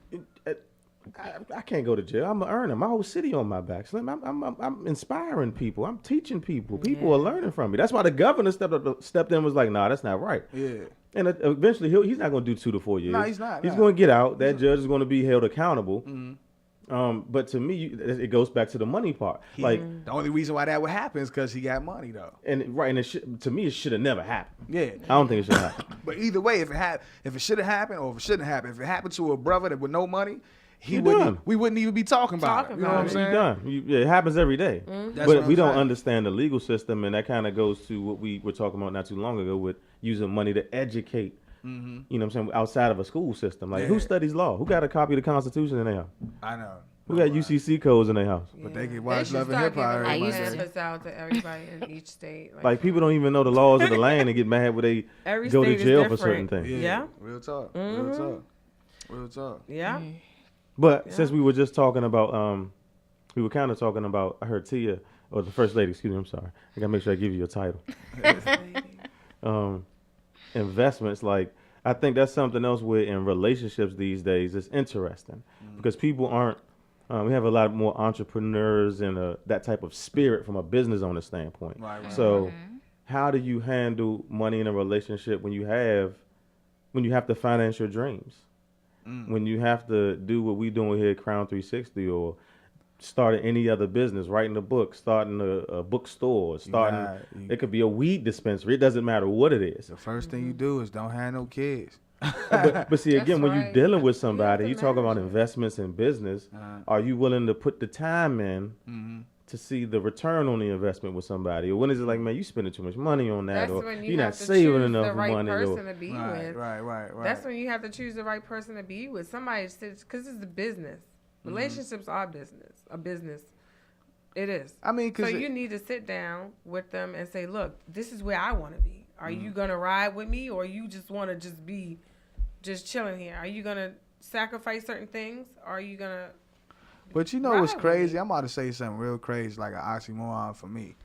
I can't go to jail. I'm an earner. My whole city on my back. Slim, I'm inspiring people. I'm teaching people. People are learning from me. That's why the governor stepped in and was like, nah, that's not right. Yeah. And eventually he's not going to do 2 to 4 years. No, he's not. He's going to get out. That judge is going to be held accountable. But to me, it goes back to the money part. Like the only reason why that would happen is because he got money, though. And to me, it should have never happened. Yeah, I don't think it should happen. But either way, if it should have happened or if it shouldn't happen, if it happened to a brother that with no money, we wouldn't even be talking about it. You know what I'm saying? You're done. It happens every day. But we don't understand the legal system, and that kind of goes to what we were talking about not too long ago with using money to educate. You know what I'm saying? Outside of a school system, like who studies law? Who got a copy of the Constitution in their house? I know. Who got UCC codes in their house? But they can watch Love and Hip Hop. I used to out to everybody in each state. Like people don't even know the laws of the land and get mad when they go to jail for certain things. Yeah. Real talk. Real talk. Yeah. But since we were just talking about, we were kind of talking about, I heard Tia, or the First Lady, excuse me, I'm sorry. I gotta make sure I give you a title. Investments, like, I think that's something else in relationships these days. It's interesting because people aren't, we have a lot more entrepreneurs and that type of spirit from a business owner standpoint. Right. So how do you handle money in a relationship when you have to finance your dreams? When you have to do what we doing here at Crown 360 or starting any other business, writing a book, starting a bookstore, it could be a weed dispensary. It doesn't matter what it is. The first thing you do is don't have no kids. but see, again, when you're dealing with somebody, you talk about investments in business. Are you willing to put the time in to see the return on the investment with somebody? Or when is it like, man, you spending too much money on that, or you're not saving enough money? Right. That's when you have to choose the right person to be with. Somebody says, because it's a business. Relationships are business. A business. It is. I mean, so you need to sit down with them and say, look, this is where I want to be. Are you going to ride with me, or you just want to just be chilling here? Are you going to sacrifice certain things? Or are you going to... But you know what's crazy? I'm about to say something real crazy, like an oxymoron for me.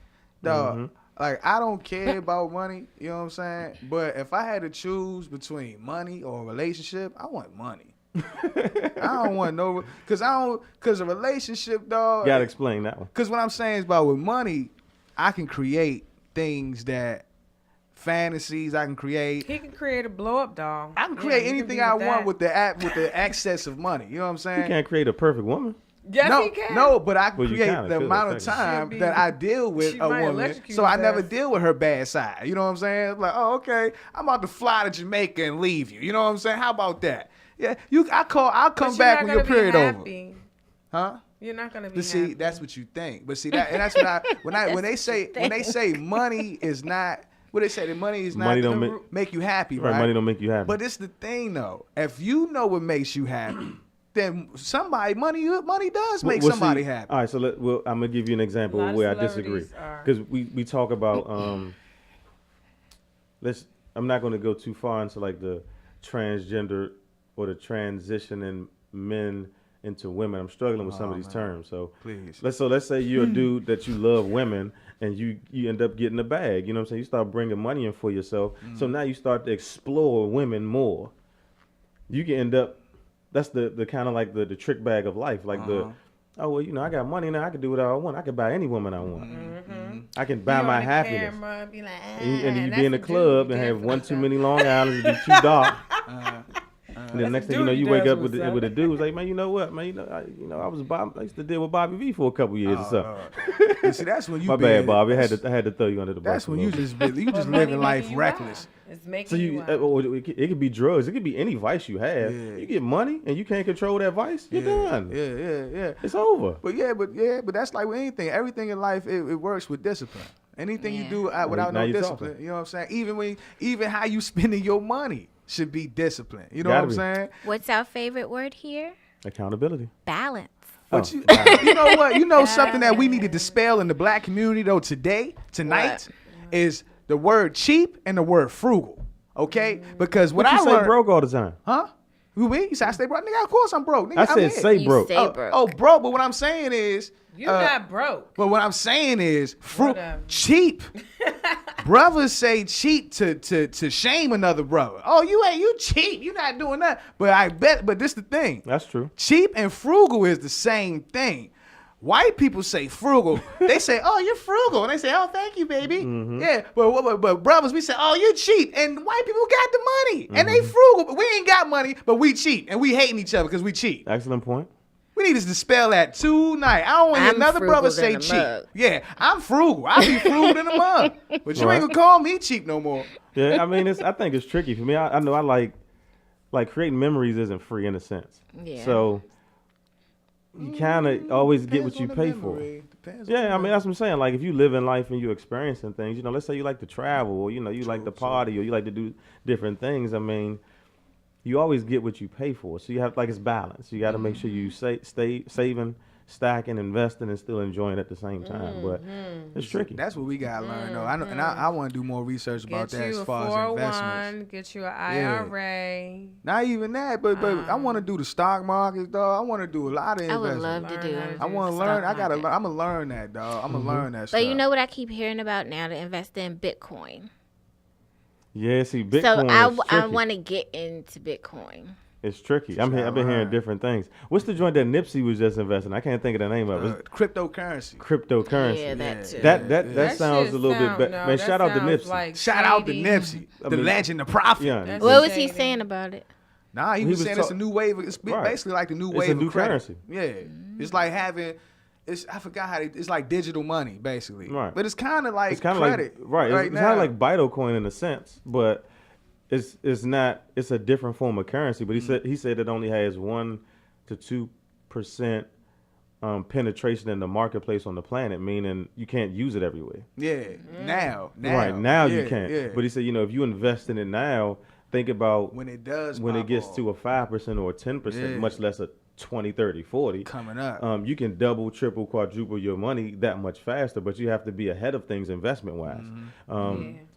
Dog, like, I don't care about money, you know what I'm saying? But if I had to choose between money or a relationship, I want money. I don't want no... Because a relationship, dog... You got to explain that one. Because what I'm saying is about with money, I can create things that... Fantasies I can create. He can create a blow up doll. I can create anything I want with the access of money. You know what I'm saying? You can't create a perfect woman. Yes, he can. No, but I can create the amount of time that I deal with a woman, so I never deal with her bad side. You know what I'm saying? Like, oh, okay, I'm about to fly to Jamaica and leave you. You know what I'm saying? How about that? Yeah, I'll come back when your period over. Huh? You're not gonna be. But see, happy. That's what you think. But see that, and that's when they say money is not. What they say, the money is not to make you happy, right? Money don't make you happy. But it's the thing, though. If you know what makes you happy, then money does make somebody happy. All right, so I'm gonna give you an example of where I disagree, because we talk about I'm not gonna go too far into like the transgender or the transitioning men into women. I'm struggling with some of these terms. So please. Let's say you're a dude that you love women and you end up getting a bag. You know what I'm saying? You start bringing money in for yourself. So now you start to explore women more. You can end up, that's the kind of like the trick bag of life. Like oh, well, you know, I got money now. I can do whatever I want. I can buy any woman I want. I can buy my happiness. Camera, be like, and you be in the club and have one too many Long Islands and be too dark. And then next thing you know, you wake up with a dude who's like, man, you know what, man, I used to deal with Bobby V for a couple years or so. See, that's when you. My bad, Bobby. I had to throw you under the bus. That's when you just living life reckless. It's making it could be drugs. It could be any vice you have. Yeah. You get money and you can't control that vice. You're done. Yeah. It's over. But that's like with anything. Everything in life, it works with discipline. Anything you do without no discipline, you know what I'm saying? Even how you spending your money should be discipline. You know what I'm saying? What's our favorite word here? Accountability. Balance. But you know what? You know something that we need to dispel in the black community though tonight is the word cheap and the word frugal. Okay? Because what I learned, learned, broke all the time. Huh? Who me? You said I stay broke? Nigga, of course I'm broke. Nigga, I said I'm say You broke. stay broke. Oh, bro, but what I'm saying is... You not broke. But what I'm saying is Whatever. cheap. Brothers say cheap to shame another brother. Oh, you cheap. You not doing that. But this the thing. That's true. Cheap and frugal is the same thing. White people say frugal. They say, "Oh, you're frugal," and they say, "Oh, thank you, baby." Mm-hmm. Yeah, but brothers, we say, "Oh, you're cheap," and white people got the money and Mm-hmm. they frugal, but we ain't got money, but we cheap and we hating each other because we cheap. Excellent point. We need to dispel that tonight. I don't want to hear I'm another frugal brother say than a cheap. mug. Yeah, I'm frugal. I be frugal in the mug, but you Right. ain't gonna call me cheap no more. Yeah, I mean, I think it's tricky for me. I know I like creating memories isn't free in a sense. Yeah. So you kind of always get what you pay for. Yeah, I mean that's what I'm saying. Like if you live in life and you're experiencing things, you know, let's say you like to travel, or you know, you like to party, or you like to do different things. I mean, you always get what you pay for. So you have like it's balance. You got to make sure you stay saving, stacking, investing, and still enjoying at the same time. But it's tricky. That's what we gotta learn though. I know, and I want to do more research about Get that you as a far as 401, investments. get you an IRA. Not even that, but I want to do the stock market, dog. I want to do a lot of I would investments. love to do it. I want to learn. I gotta. I'm gonna learn that, dog. I'm gonna learn that stuff. But you know what I keep hearing about now? To invest in Bitcoin. Yeah, see, Bitcoin So is I tricky. want to get into Bitcoin. It's tricky. I've been hearing different things. What's the joint that Nipsey was just investing? I can't think of the name of it. It's Cryptocurrency. cryptocurrency. Yeah, that too. That sounds a little bit better. No, Man, that shout out to sounds Nipsey. like Shout out to shady. Nipsey, I the mean, legend, the prophet. Yeah, That's What was he shady. saying about it? Nah, he He was was saying it's a talk- new wave. It's Right. basically like the new It's wave a new of credit. currency. Yeah, it's like having. I forgot how it's like digital money basically. Right. But it's kind of like It's kind of credit. like right. It's kind of like Bitcoin in a sense, but it's not. It's a different form of currency. But he said it only has 1 to 2% penetration in the marketplace on the planet, meaning you can't use it everywhere. Yeah. Now. Right now Yeah, you can't. Yeah. But he said, if you invest in it now, think about when it does, when it pop gets off, to a 5% or a 10%, Yeah. much less a 20, 30, 40. coming up. You can double, triple, quadruple your money that much faster, but you have to be ahead of things investment wise.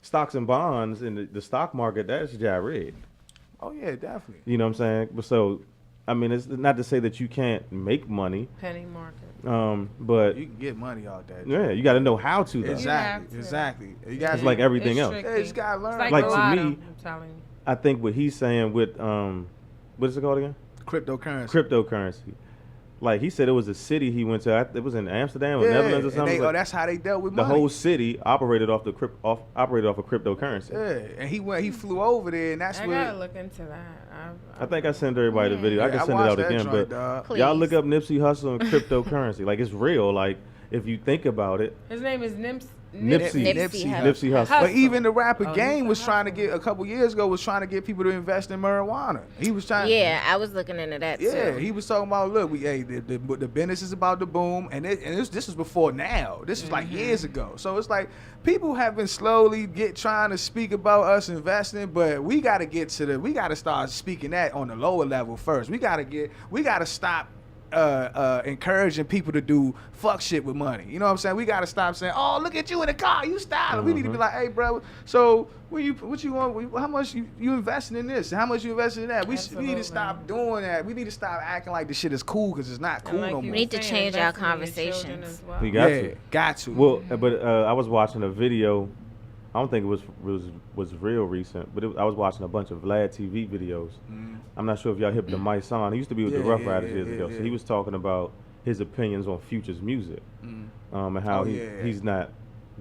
Stocks and bonds in the stock market, that's gyrated. Oh yeah, definitely. You know what I'm saying? But so, I mean, it's not to say that you can't make money, Penny market. but You can get money out that. yeah, you got to know how to though. have Exactly. to. Exactly. You got It's like everything else. Yeah, you just gotta learn. It's Like, like, to Lotto, me- I'm telling you. I think what he's saying with what is it called again? cryptocurrency. Cryptocurrency. Like he said, it was a city he went to. It was in Amsterdam or Netherlands or and something. Like, that's how they dealt with the money. whole city operated off operated off of cryptocurrency. Yeah, and he flew over there, and that's I what. gotta look into that. I think I sent everybody the video. I can I send it watched out that again, joint, but dog. Please. y'all look up Nipsey Hussle and cryptocurrency. Like it's real. Like if you think about it, His name is Nipsey. Nipsey Nipsey Hussle. Hussle. But even the rapper Oh, Game he's was a trying to hustler. get a couple years ago was trying to get people to invest in marijuana. He was trying. Yeah, I was looking into that Yeah, too. he was talking about look, the business is about to boom, and this is before now. This is like years ago. So it's like people have been slowly trying to speak about us investing, but we got to start speaking that on the lower level first. We got to stop encouraging people to do fuck shit with money. You know what I'm saying? We got to stop saying, "Oh, look at you in the car, you styling." We need to be like, "Hey, bro, so what you want? How much you investing in this? How much you investing in that?" We need Absolutely. to stop doing that. We need to stop acting like the shit is cool because it's not cool no you more. We need to were change saying, our invest in your children conversations. as well. We got yeah, to. got to. Well, but I was watching a video. I don't think it was real recent, but I was watching a bunch of Vlad TV videos. I'm not sure if y'all hip to Mike Son. He used to be with the Yeah, Rough yeah, Riders yeah, years yeah, ago. yeah. So he was talking about his opinions on Future's music, and how Oh, yeah. he's not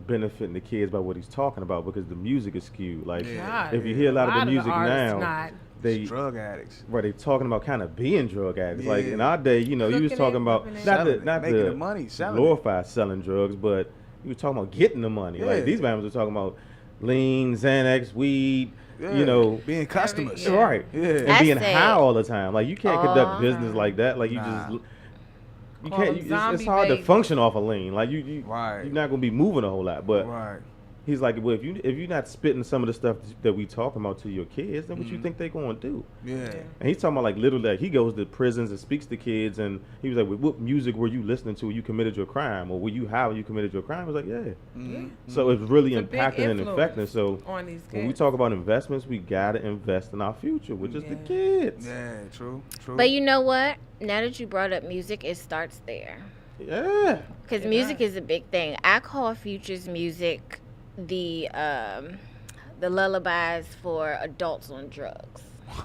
benefiting the kids by what he's talking about because the music is skewed. Like Yeah. God, if you hear a lot of the music artists now, not. they drug addicts. right, they talking about kind of being drug addicts. Like Yeah. in our day, you was Cooking talking it, about whipping it. not Selling the it, not making the the money, selling it. glorify selling drugs, but you was talking about getting the money. Yeah. Like these bands were talking about lean, Xanax, weed, Yeah. Being customers. Yeah. right, Yeah. and I being say- high all the time. Like you can't conduct Oh, business like that. Like you Nah. just. You Call can't. them It's zombie hard to babies. function off a lean. Like you Right. you're not gonna be moving a whole lot. But Right. He's like, well, if you're not spitting some of the stuff that we talking about to your kids, then what you think they gonna do? Yeah. And he's talking about like literally, like he goes to prisons and speaks to kids, and he was like, well, what music were you listening to when you committed your crime, or were you high when you committed your crime? I was like, yeah. So it's really It's a big impacting and influence affecting. So on these kids. when we talk about investments, we gotta invest in our future, which is the kids. Yeah, true. But you know what? Now that you brought up music, it starts there. Yeah. Because music is a big thing. I call Future's music the lullabies for adults on drugs.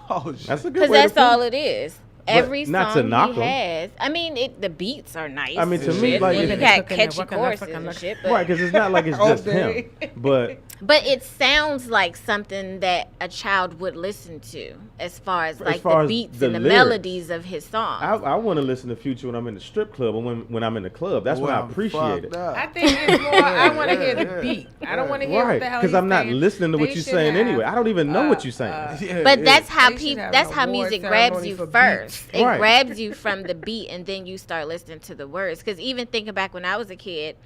Oh, shit. That's a good Because way that's to put it. all it is. Every not to song knock he 'em. has. I mean, the beats are nice. I mean, to and me, shit, like, and if- you got Cooking catchy and choruses working, and shit. Right, because it's not like it's just him, but But it sounds like something that a child would listen to, as far as like far the as beats the and the lyrics. melodies of his songs. I want to listen to Future when I'm in the strip club or when I'm in the club. That's when I appreciate it. I think it's more. I want to hear the beat. I don't want to hear what Right, the hell because he's I'm not saying. listening to what They you're should saying have, anyway. I don't even know what you're saying. But that's how They should people. have That's an how award music grabs ceremony you for first. beats. It Right. grabs you from the beat, and then you start listening to the words. Because even thinking back when I was a kid,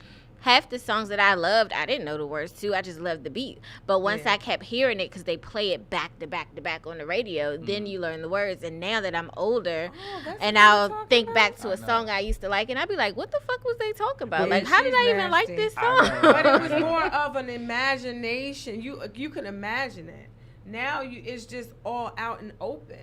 half the songs that I loved, I didn't know the words to. I just loved the beat. But once I kept hearing it, because they play it back to back to back on the radio, then you learn the words. And now that I'm older, and I'll think back to a song I used to like, and I'd be like, "What the fuck was they talking about? Yeah, Like, how did she's I even like nasty. this I song?" But it was more of an imagination. You can imagine it. Now it's just all out and open.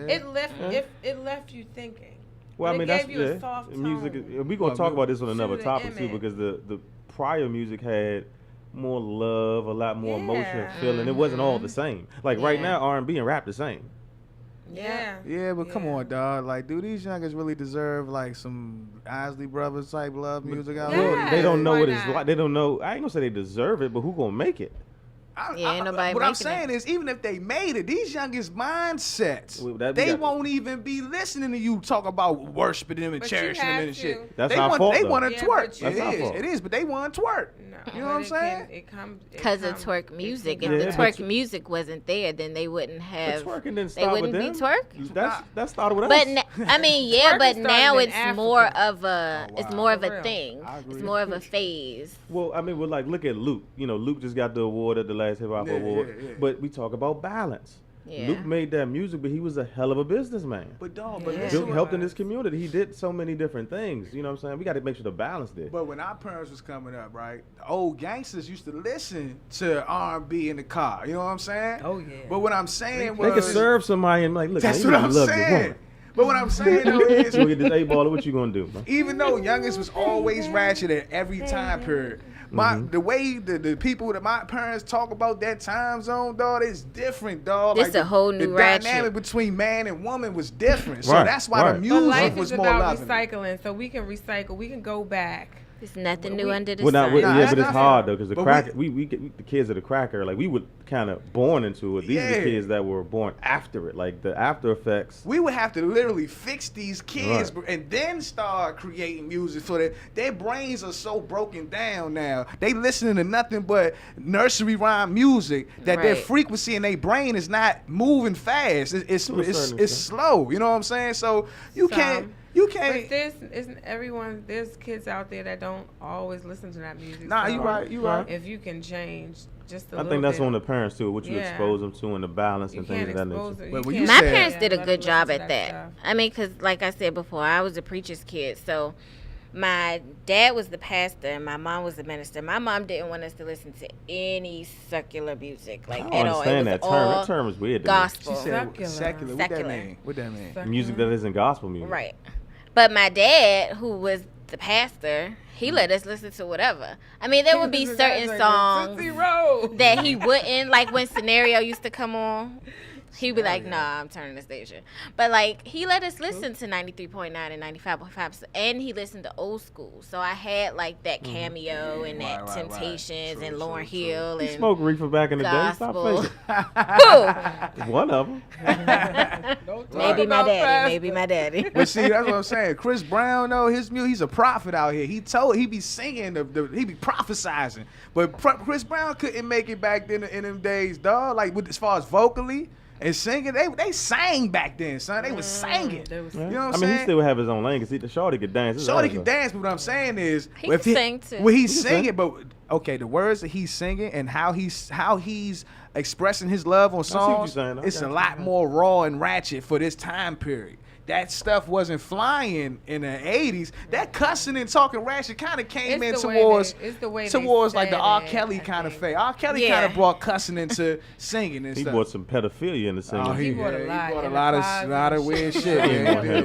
It left you thinking. Well, I It mean, gave that's you a soft music. tone. We're gonna talk about this on another the topic too, image. because the prior music had more love, a lot more emotion, Yeah. feeling. It wasn't all the same. Like right Yeah. now, R&B and rap the same. Yeah. Yeah, but come on, dog. Like, do these youngers really deserve like some Isley Brothers type love music out Yeah. there? They don't know why what it's not? like. They don't know. I ain't gonna say they deserve it, but who gonna make it? Yeah, ain't nobody what I'm making saying is, even if they made it, these youngest mindsets, Well, that- they that- won't even be listening to you talk about worshiping them and But you cherishing them have and to. shit. That's they our want, fault, They though. want to Yeah, twerk. but That's our fault. It is, but they want to twerk. No, You know what I'm saying? Because of twerk music. If Yeah, the but twerk you- music wasn't there, then they wouldn't have. But twerking didn't They start with wouldn't them. be twerk. That started with But us. I mean, yeah, Twerking but started now in it's more Africa. of a it's more of For a real. thing. I agree. It's more of a phase. Well, I mean, well, like, look at Luke. You know, Luke just got the award at the last Hip Hop Yeah, Award. yeah. But we talk about balance. Yeah. Luke made that music, but he was a hell of a businessman. But dog, Yeah. but Built- listen, Built, helped in his community. He did so many different things. You know what I'm saying? We got to make sure the balance there. But when our parents was coming up, right, the old gangsters used to listen to R&B in the car. You know what I'm saying? Oh, yeah. But what I'm saying They could was, serve somebody and like, look, that's man, what you I'm gotta love your saying. woman. But what I'm saying though is, You get this A-baller, what you gonna do, man? even though youngest was always ratchet at every time period, the way the people that my parents talk about that time zone, dog, it's different, dog. This a whole new the ratchet. dynamic between man and woman was different. So Right, that's why right. the But music life was is more about loving. recycling, so we can recycle. We can go back. There's nothing new We- under the Well, sun. not, Nah, yeah, that's but it's not hard fair. though, because the But cracker, we get the kids of the cracker, like we were kind of born into it. These are Yeah. the kids that were born after it, like the after effects. We would have to literally fix these kids Right. and then start creating music so that their brains are so broken down now. They listening to nothing but nursery rhyme music that their Right. frequency in their brain is not moving fast. It's To a certain it's extent. slow. You know what I'm saying? So you can't Some. you But can't. there's kids out there that don't always listen to that music. Nah, so you right. You right. If you can change just a I little think that's bit, on the parents too, what you Yeah. expose them to and the balance you and can't things of that expose nature. it. But You when you can't- My said- parents did a let good them job listen at to that. stuff. I mean, because like I said before, I was a preacher's kid. So my dad was the pastor and my mom was the minister. My mom didn't want us to listen to any secular music, like I at don't all. understand It that was term. all That term is weird to gospel. She said Secular. secular. What that Secular. mean? What that mean? me. Music that isn't gospel music. Right. But my dad, who was the pastor, he let us listen to whatever. I mean, there would be This is certain like songs Tootsie Roll. that he wouldn't, like when Scenario used to come on. He'd be like, nah, I'm turning the station. But, like, he let us listen to 93.9 and 95.5, and he listened to old school. So I had, like, that Cameo and that Right. Temptations True, and true, Lauryn true. Hill He and smoked reefer back in the day. gospel. Stop Who? faking. One of them. Don't talk Maybe my about daddy. pastor. Maybe my daddy. But see, that's what I'm saying. Chris Brown, though, his music, he's a prophet out here. He be singing, he be prophesizing. But Chris Brown couldn't make it back then in them days, dog. Like as far as vocally, and singing. They sang back then, son. They was singing. You know what I'm saying? I mean, he still have his own lane because the Shorty could dance. Shorty can dance, but what I'm saying is, He can sing too. When he's singing, but okay, the words that he's singing and how he's expressing his love on songs, it's a lot more raw and ratchet for this time period. That stuff wasn't flying in the 80s. That cussing and talking ratchet kind of came in towards like the R. Kelly kind of phase. R. Kelly kind of brought cussing into singing and stuff. He brought some pedophilia into singing. He brought a lot of weird shit.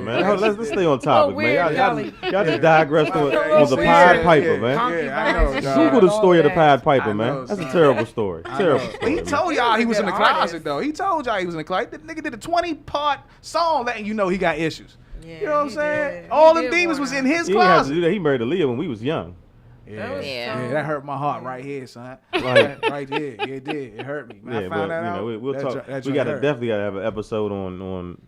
Man. Let's stay on topic, man. Y'all just digressed on the Pied Piper, man. I know. Google the story of the Pied Piper, man. That's a terrible story. Terrible story. He told y'all he was in the closet, though. He told y'all he was in the closet. The nigga did a 20-part song letting you know he got issues. Yeah, you know what I'm saying? All them demons was in his closet. He didn't have to do do that. He married Aaliyah when we was young. Yeah, that hurt my heart right here, son. Right there. Yeah, it did. It hurt me. When I found that out, we'll talk. We definitely gotta have an episode on.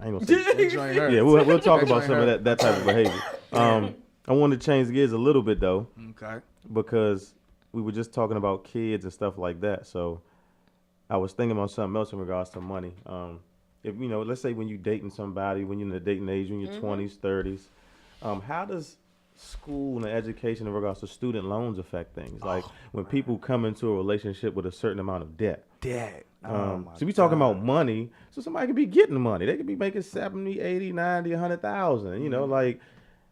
I ain't gonna say. Yeah, we'll talk about some of that type of behavior. I want to change gears a little bit though. Okay. Because we were just talking about kids and stuff like that. So I was thinking about something else in regards to money. If let's say when you're dating somebody, when you're in the dating age, when you're 20s, 30s, how does school and education in regards to student loans affect things? Like when people come into a relationship with a certain amount of debt. So we talking about money. So somebody could be getting money. They could be making 70, 80, 90, 100,000. Like,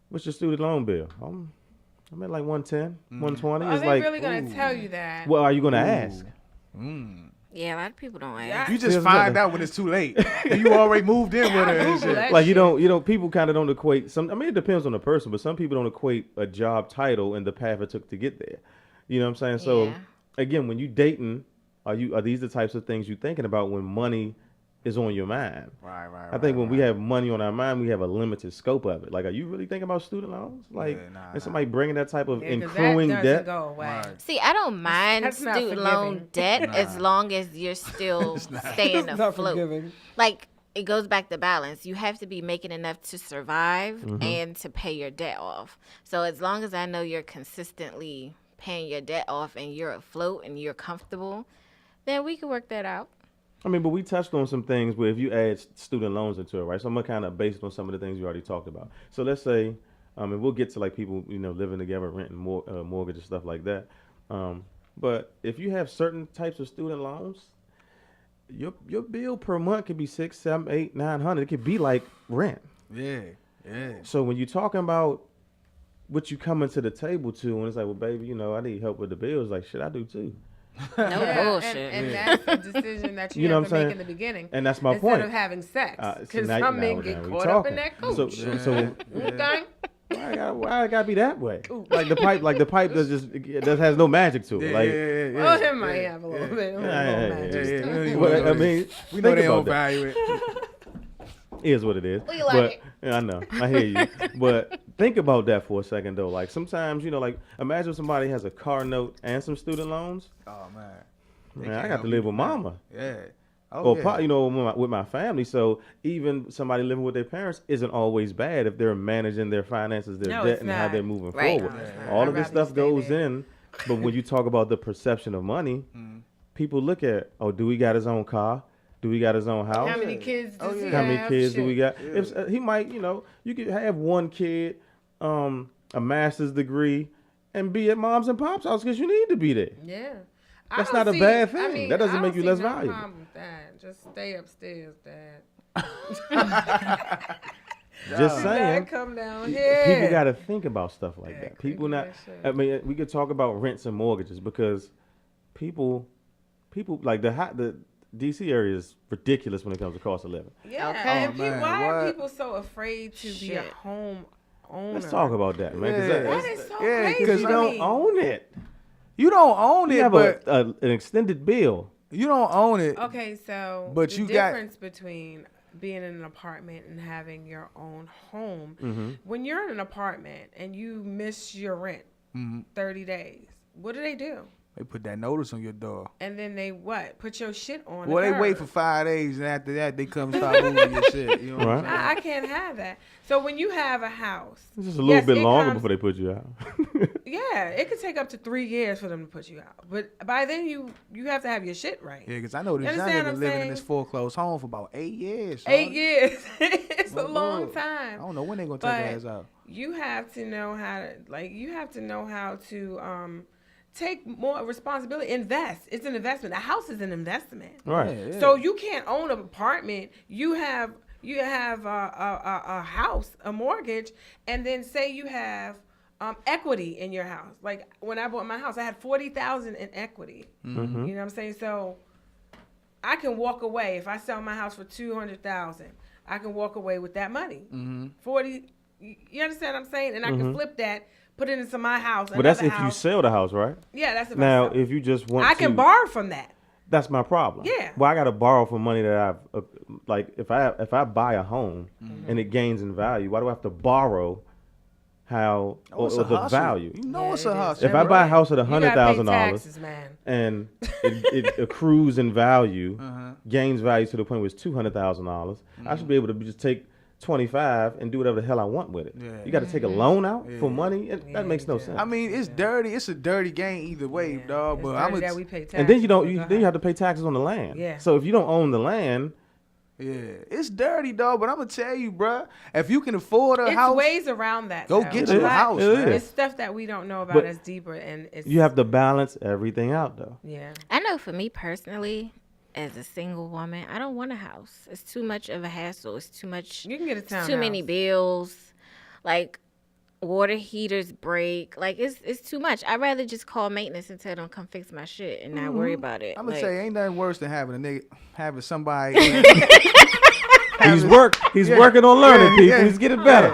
what's your student loan bill? I'm at like 110, 120. Are they really going to tell you that? Well, are you going to ask? Yeah, a lot of people don't ask. You just find out when it's too late. You already moved in with her and shit. Like people kind of don't equate it depends on the person, but some people don't equate a job title and the path it took to get there. You know what I'm saying? So again, when you dating, are these the types of things you're thinking about when money is on your mind? Right. I think when we have money on our mind, we have a limited scope of it. Like, are you really thinking about student loans? Like, is somebody bringing that type of accruing debt? Go away. See, I don't mind student loan debt as long as you're still staying afloat. Like, it goes back to balance. You have to be making enough to survive and to pay your debt off. So as long as I know you're consistently paying your debt off and you're afloat and you're comfortable, then we can work that out. I mean, but we touched on some things where if you add student loans into it, right? So I'm gonna kind of base it on some of the things you already talked about. So let's say, and we'll get to like people, living together, renting mortgage and stuff like that. But if you have certain types of student loans, your bill per month could be $600, $700, $800, $900. It could be like rent. Yeah. So when you're talking about what you come into the table to, and it's like, well, baby, I need help with the bills. Like, shit, I do too. No bullshit. And that's a decision that you have to make in the beginning. And that's my point. Instead of having sex. Because some men get caught up in that coach. So why I gotta be that way? Like the pipe does has no magic to it. Well, it might have a little bit. I mean, we know they don't value it. Is what it is. I know. I hear you. But think about that for a second, though. Like, sometimes, like, imagine somebody has a car note and some student loans. Oh, man. I got to live with mama. Yeah. With my family. So even somebody living with their parents isn't always bad if they're managing their finances, their debt, and how they're moving forward. All of this stuff goes in. But when you talk about the perception of money, people look at, do we got his own car? Do we got his own house? How many kids does he have? How many kids do we got? Yeah. If he might, you could have one kid, a master's degree, and be at mom's and pop's house because you need to be there. Yeah. That's not a bad thing. That doesn't make you less valuable. Problem with that. Just stay upstairs, Dad. Just saying. Dad, come down here. People got to think about stuff like that. People not. I mean, we could talk about rents and mortgages because people like the DC area is ridiculous when it comes to cost of living. Yeah. And why are people so afraid to be a home owner? Let's talk about that, man. That is so crazy. Because you don't own it. You don't own it, you have but an extended bill. You don't own it. Okay, so but the you difference between being in an apartment and having your own home. When you're in an apartment and you miss your rent 30 days, what do? They put that notice on your door. And then they what? Put your shit on. Well, the they wait curb. for 5 days, and after that, they come start moving your shit. You know what I'm saying? I can't have that. So when you have a house, It's just a little bit it longer comes- before they put you out. Yeah, it could take up to 3 years for them to put you out. But by then you have to have your shit right. Yeah, because I know this You young understand nigga what I'm living in saying? this foreclosed home for about 8 years. 8 years. It's My a long Lord. time. I don't know when they gonna take But their ass out. you have to know how to take more responsibility. Invest. It's an investment. A house is an investment. Right. Yeah, yeah. So you can't own an apartment. You have a house, a mortgage, and then say you have equity in your house. Like when I bought my house, I had $40,000 in equity. Mm-hmm. You know what I'm saying? So I can walk away if I sell my house for $200,000. I can walk away with that money. 40. You understand what I'm saying? And I can flip that, put it into my house. But that's another if you house. sell the house, right? Yeah, that's if Now, I sell. if you just want I to, can borrow from that. that's my problem. Yeah. Well, I got to borrow for money that I've like if I buy a home and it gains in value, why do I have to borrow? How Oh, it's or a the hustle. value? You know Yeah, it's it a is. hustle. If I buy a house at You gotta pay $100,000 taxes, man. and it accrues in value, gains value to the point where it's $200,000, I should be able to just take 25 and do whatever the hell I want with it. Yeah. You got to take a loan out for money. That makes no you do. sense. I mean, it's dirty. It's a dirty game either way, dog. It's But dirty I'm that we pay taxes. and then you don't. Go Then you ahead. have to pay taxes on the land. Yeah. So if you don't own the land, yeah, it's dirty, dog. But I'm gonna tell you, bruh, if you can afford a It's house, ways around that. go though. get A you a lot- house, It man. is. It's stuff that we don't know about But that's deeper, and it's you have to balance everything out, though. yeah. I know for me personally, as a single woman, I don't want a house. It's too much of a hassle. It's too much. You can get a townhouse. Too many bills. Like water heaters break. Like it's too much. I'd rather just call maintenance and tell them come fix my shit and not worry about it. I'm gonna Like, say ain't nothing worse than having somebody. He's working on learning, people. He's getting better.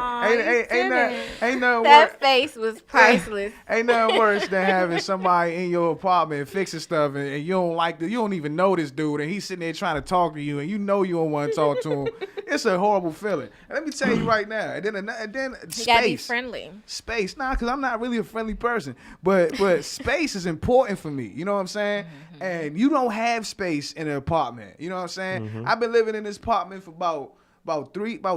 Ain't nothing worse. that face was priceless. Ain't nothing worse than having somebody in your apartment fixing stuff and you don't even know this dude and he's sitting there trying to talk to you and you know you don't want to talk to him. It's a horrible feeling. And let me tell you right now. And then You gotta be space. friendly. Space, because I'm not really a friendly person, but space is important for me. You know what I'm saying? And you don't have space in an apartment. You know what I'm saying? I've been living in this apartment for about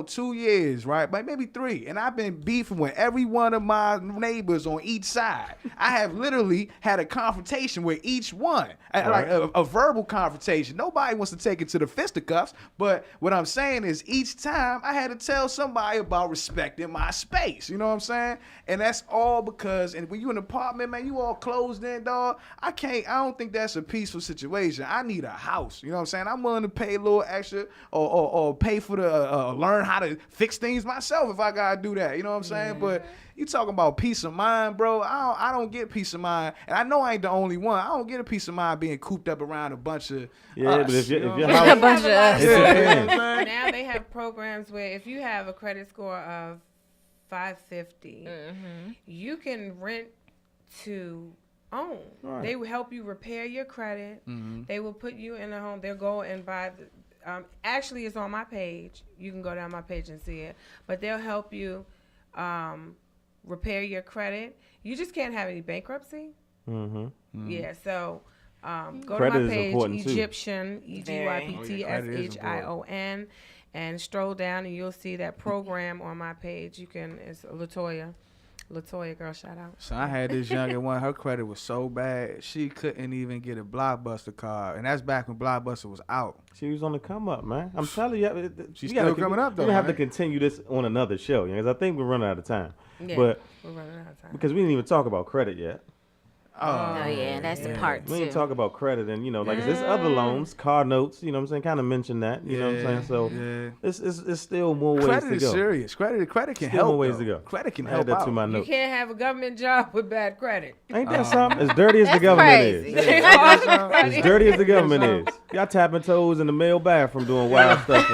2 years, right? But maybe 3. And I've been beefing with every one of my neighbors on each side. I have literally had a confrontation with each one, like a verbal confrontation. Nobody wants to take it to the fisticuffs, but what I'm saying is each time I had to tell somebody about respecting my space. You know what I'm saying? And that's all because, and when you in an apartment, man, you all closed in, dog. I don't think that's a peaceful situation. I need a house. You know what I'm saying? I'm willing to pay a little extra or pay for the learn how to fix things myself if I gotta do that. You know what I'm saying? But you talking about peace of mind, bro. I don't get peace of mind, and I know I ain't the only one. I don't get a peace of mind being cooped up around a bunch of us, But if you your know what house, I'm A bunch of us. it depends. saying? Now they have programs where if you have a credit score of 550, you can rent to own. Right. They will help you repair your credit. They will put you in a home. They'll go and buy the. Actually, it's on my page. You can go down my page and see it. But they'll help you repair your credit. You just can't have any bankruptcy. Yeah, so go Credit to is my page, important, too. Egyption, Very. EGYPTSHION, and stroll down and you'll see that program on my page. It's Latoya, girl, shout out. So I had this younger one. Her credit was so bad she couldn't even get a Blockbuster card, and that's back when Blockbuster was out. She was on the come up, man. I'm telling you, She's we gotta still coming up, though, We're gonna have to man. continue this on another show, because I think we're running out of time. Yeah, But we're running out of time. because we didn't even talk about credit yet. Oh yeah, that's the part We too. didn't talk about credit, and like there's other loans, car notes. You know what I'm saying? Kind of mention that. You know what I'm saying? So it's still more ways Credit to is go. serious. Credit can Still help. more ways though. to go. Credit can I help had that out. to my You note. can't have a government job with bad credit. Ain't that something? As dirty as the That's government crazy. is. As dirty as the government is. Y'all tapping toes in the male bathroom doing wild stuff.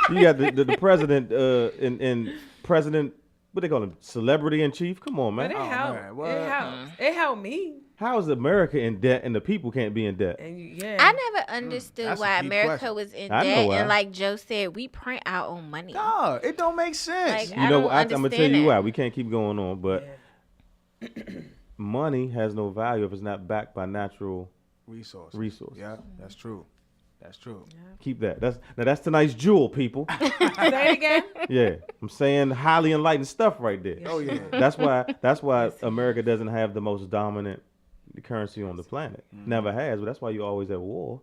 And you got the president and president, what they call him, celebrity in chief. Come on, But man. it helped. man, what? It helped. It helped me. How is America in debt and the people can't be in debt? And yeah. I never understood That's a why deep America question. was in I know debt, why. and like Joe said, we print our own money. No, it don't make sense. Like, You I know, don't I'm gonna tell understand you it. why. We can't keep going on, but money has no value if it's not backed by natural resources. Yeah, that's true. That's true. Keep that. That's tonight's jewel, people. Say it again. Yeah, I'm saying highly enlightened stuff right there. Oh yeah. That's why America doesn't have the most dominant currency on the planet. Never has, but that's why you're always at war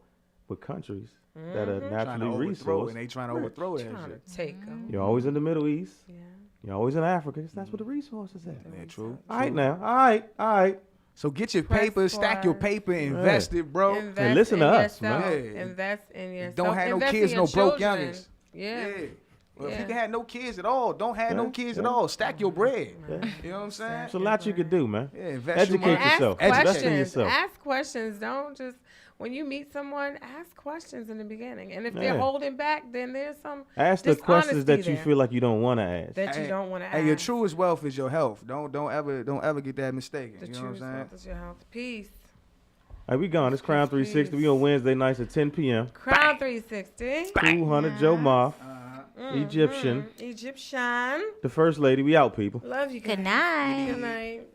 with countries that are naturally resourced. And they trying to overthrow that Trying shit. to take them. You're always in the Middle East. Yeah. You're always in Africa. That's where the resources at. Yeah, true. All right now. All right. So get your Press paper, stack your forward. paper, invest it, bro. Invest listen in to us, yourself. man. Yeah. Invest in yourself. Don't have no Invest in kids, your no broke children. youngins. Yeah. Well, if Yeah. you can have no kids at all, don't have no kids at all. Stack your bread. You know what I'm saying? There's a lot you could do, man. Yeah, invest your Educate money. Ask yourself. Educate Invest in questions. yourself. Ask questions. Don't just when you meet someone, ask questions in the beginning. And if Yeah. they're holding back, then there's some Ask the questions that you there feel like you don't want to ask. that you don't want to ask. And your truest wealth is your health. Don't ever get that mistaken. The You know what I'm truth saying? is your health. Peace. All right, we gone. It's Crown 360. We on Wednesday nights at 10 p.m. Crown 360. 200 Joe Moth, Egyptian, Egyptian. the first lady. We out, people. Love you. Good guys. night. Good night.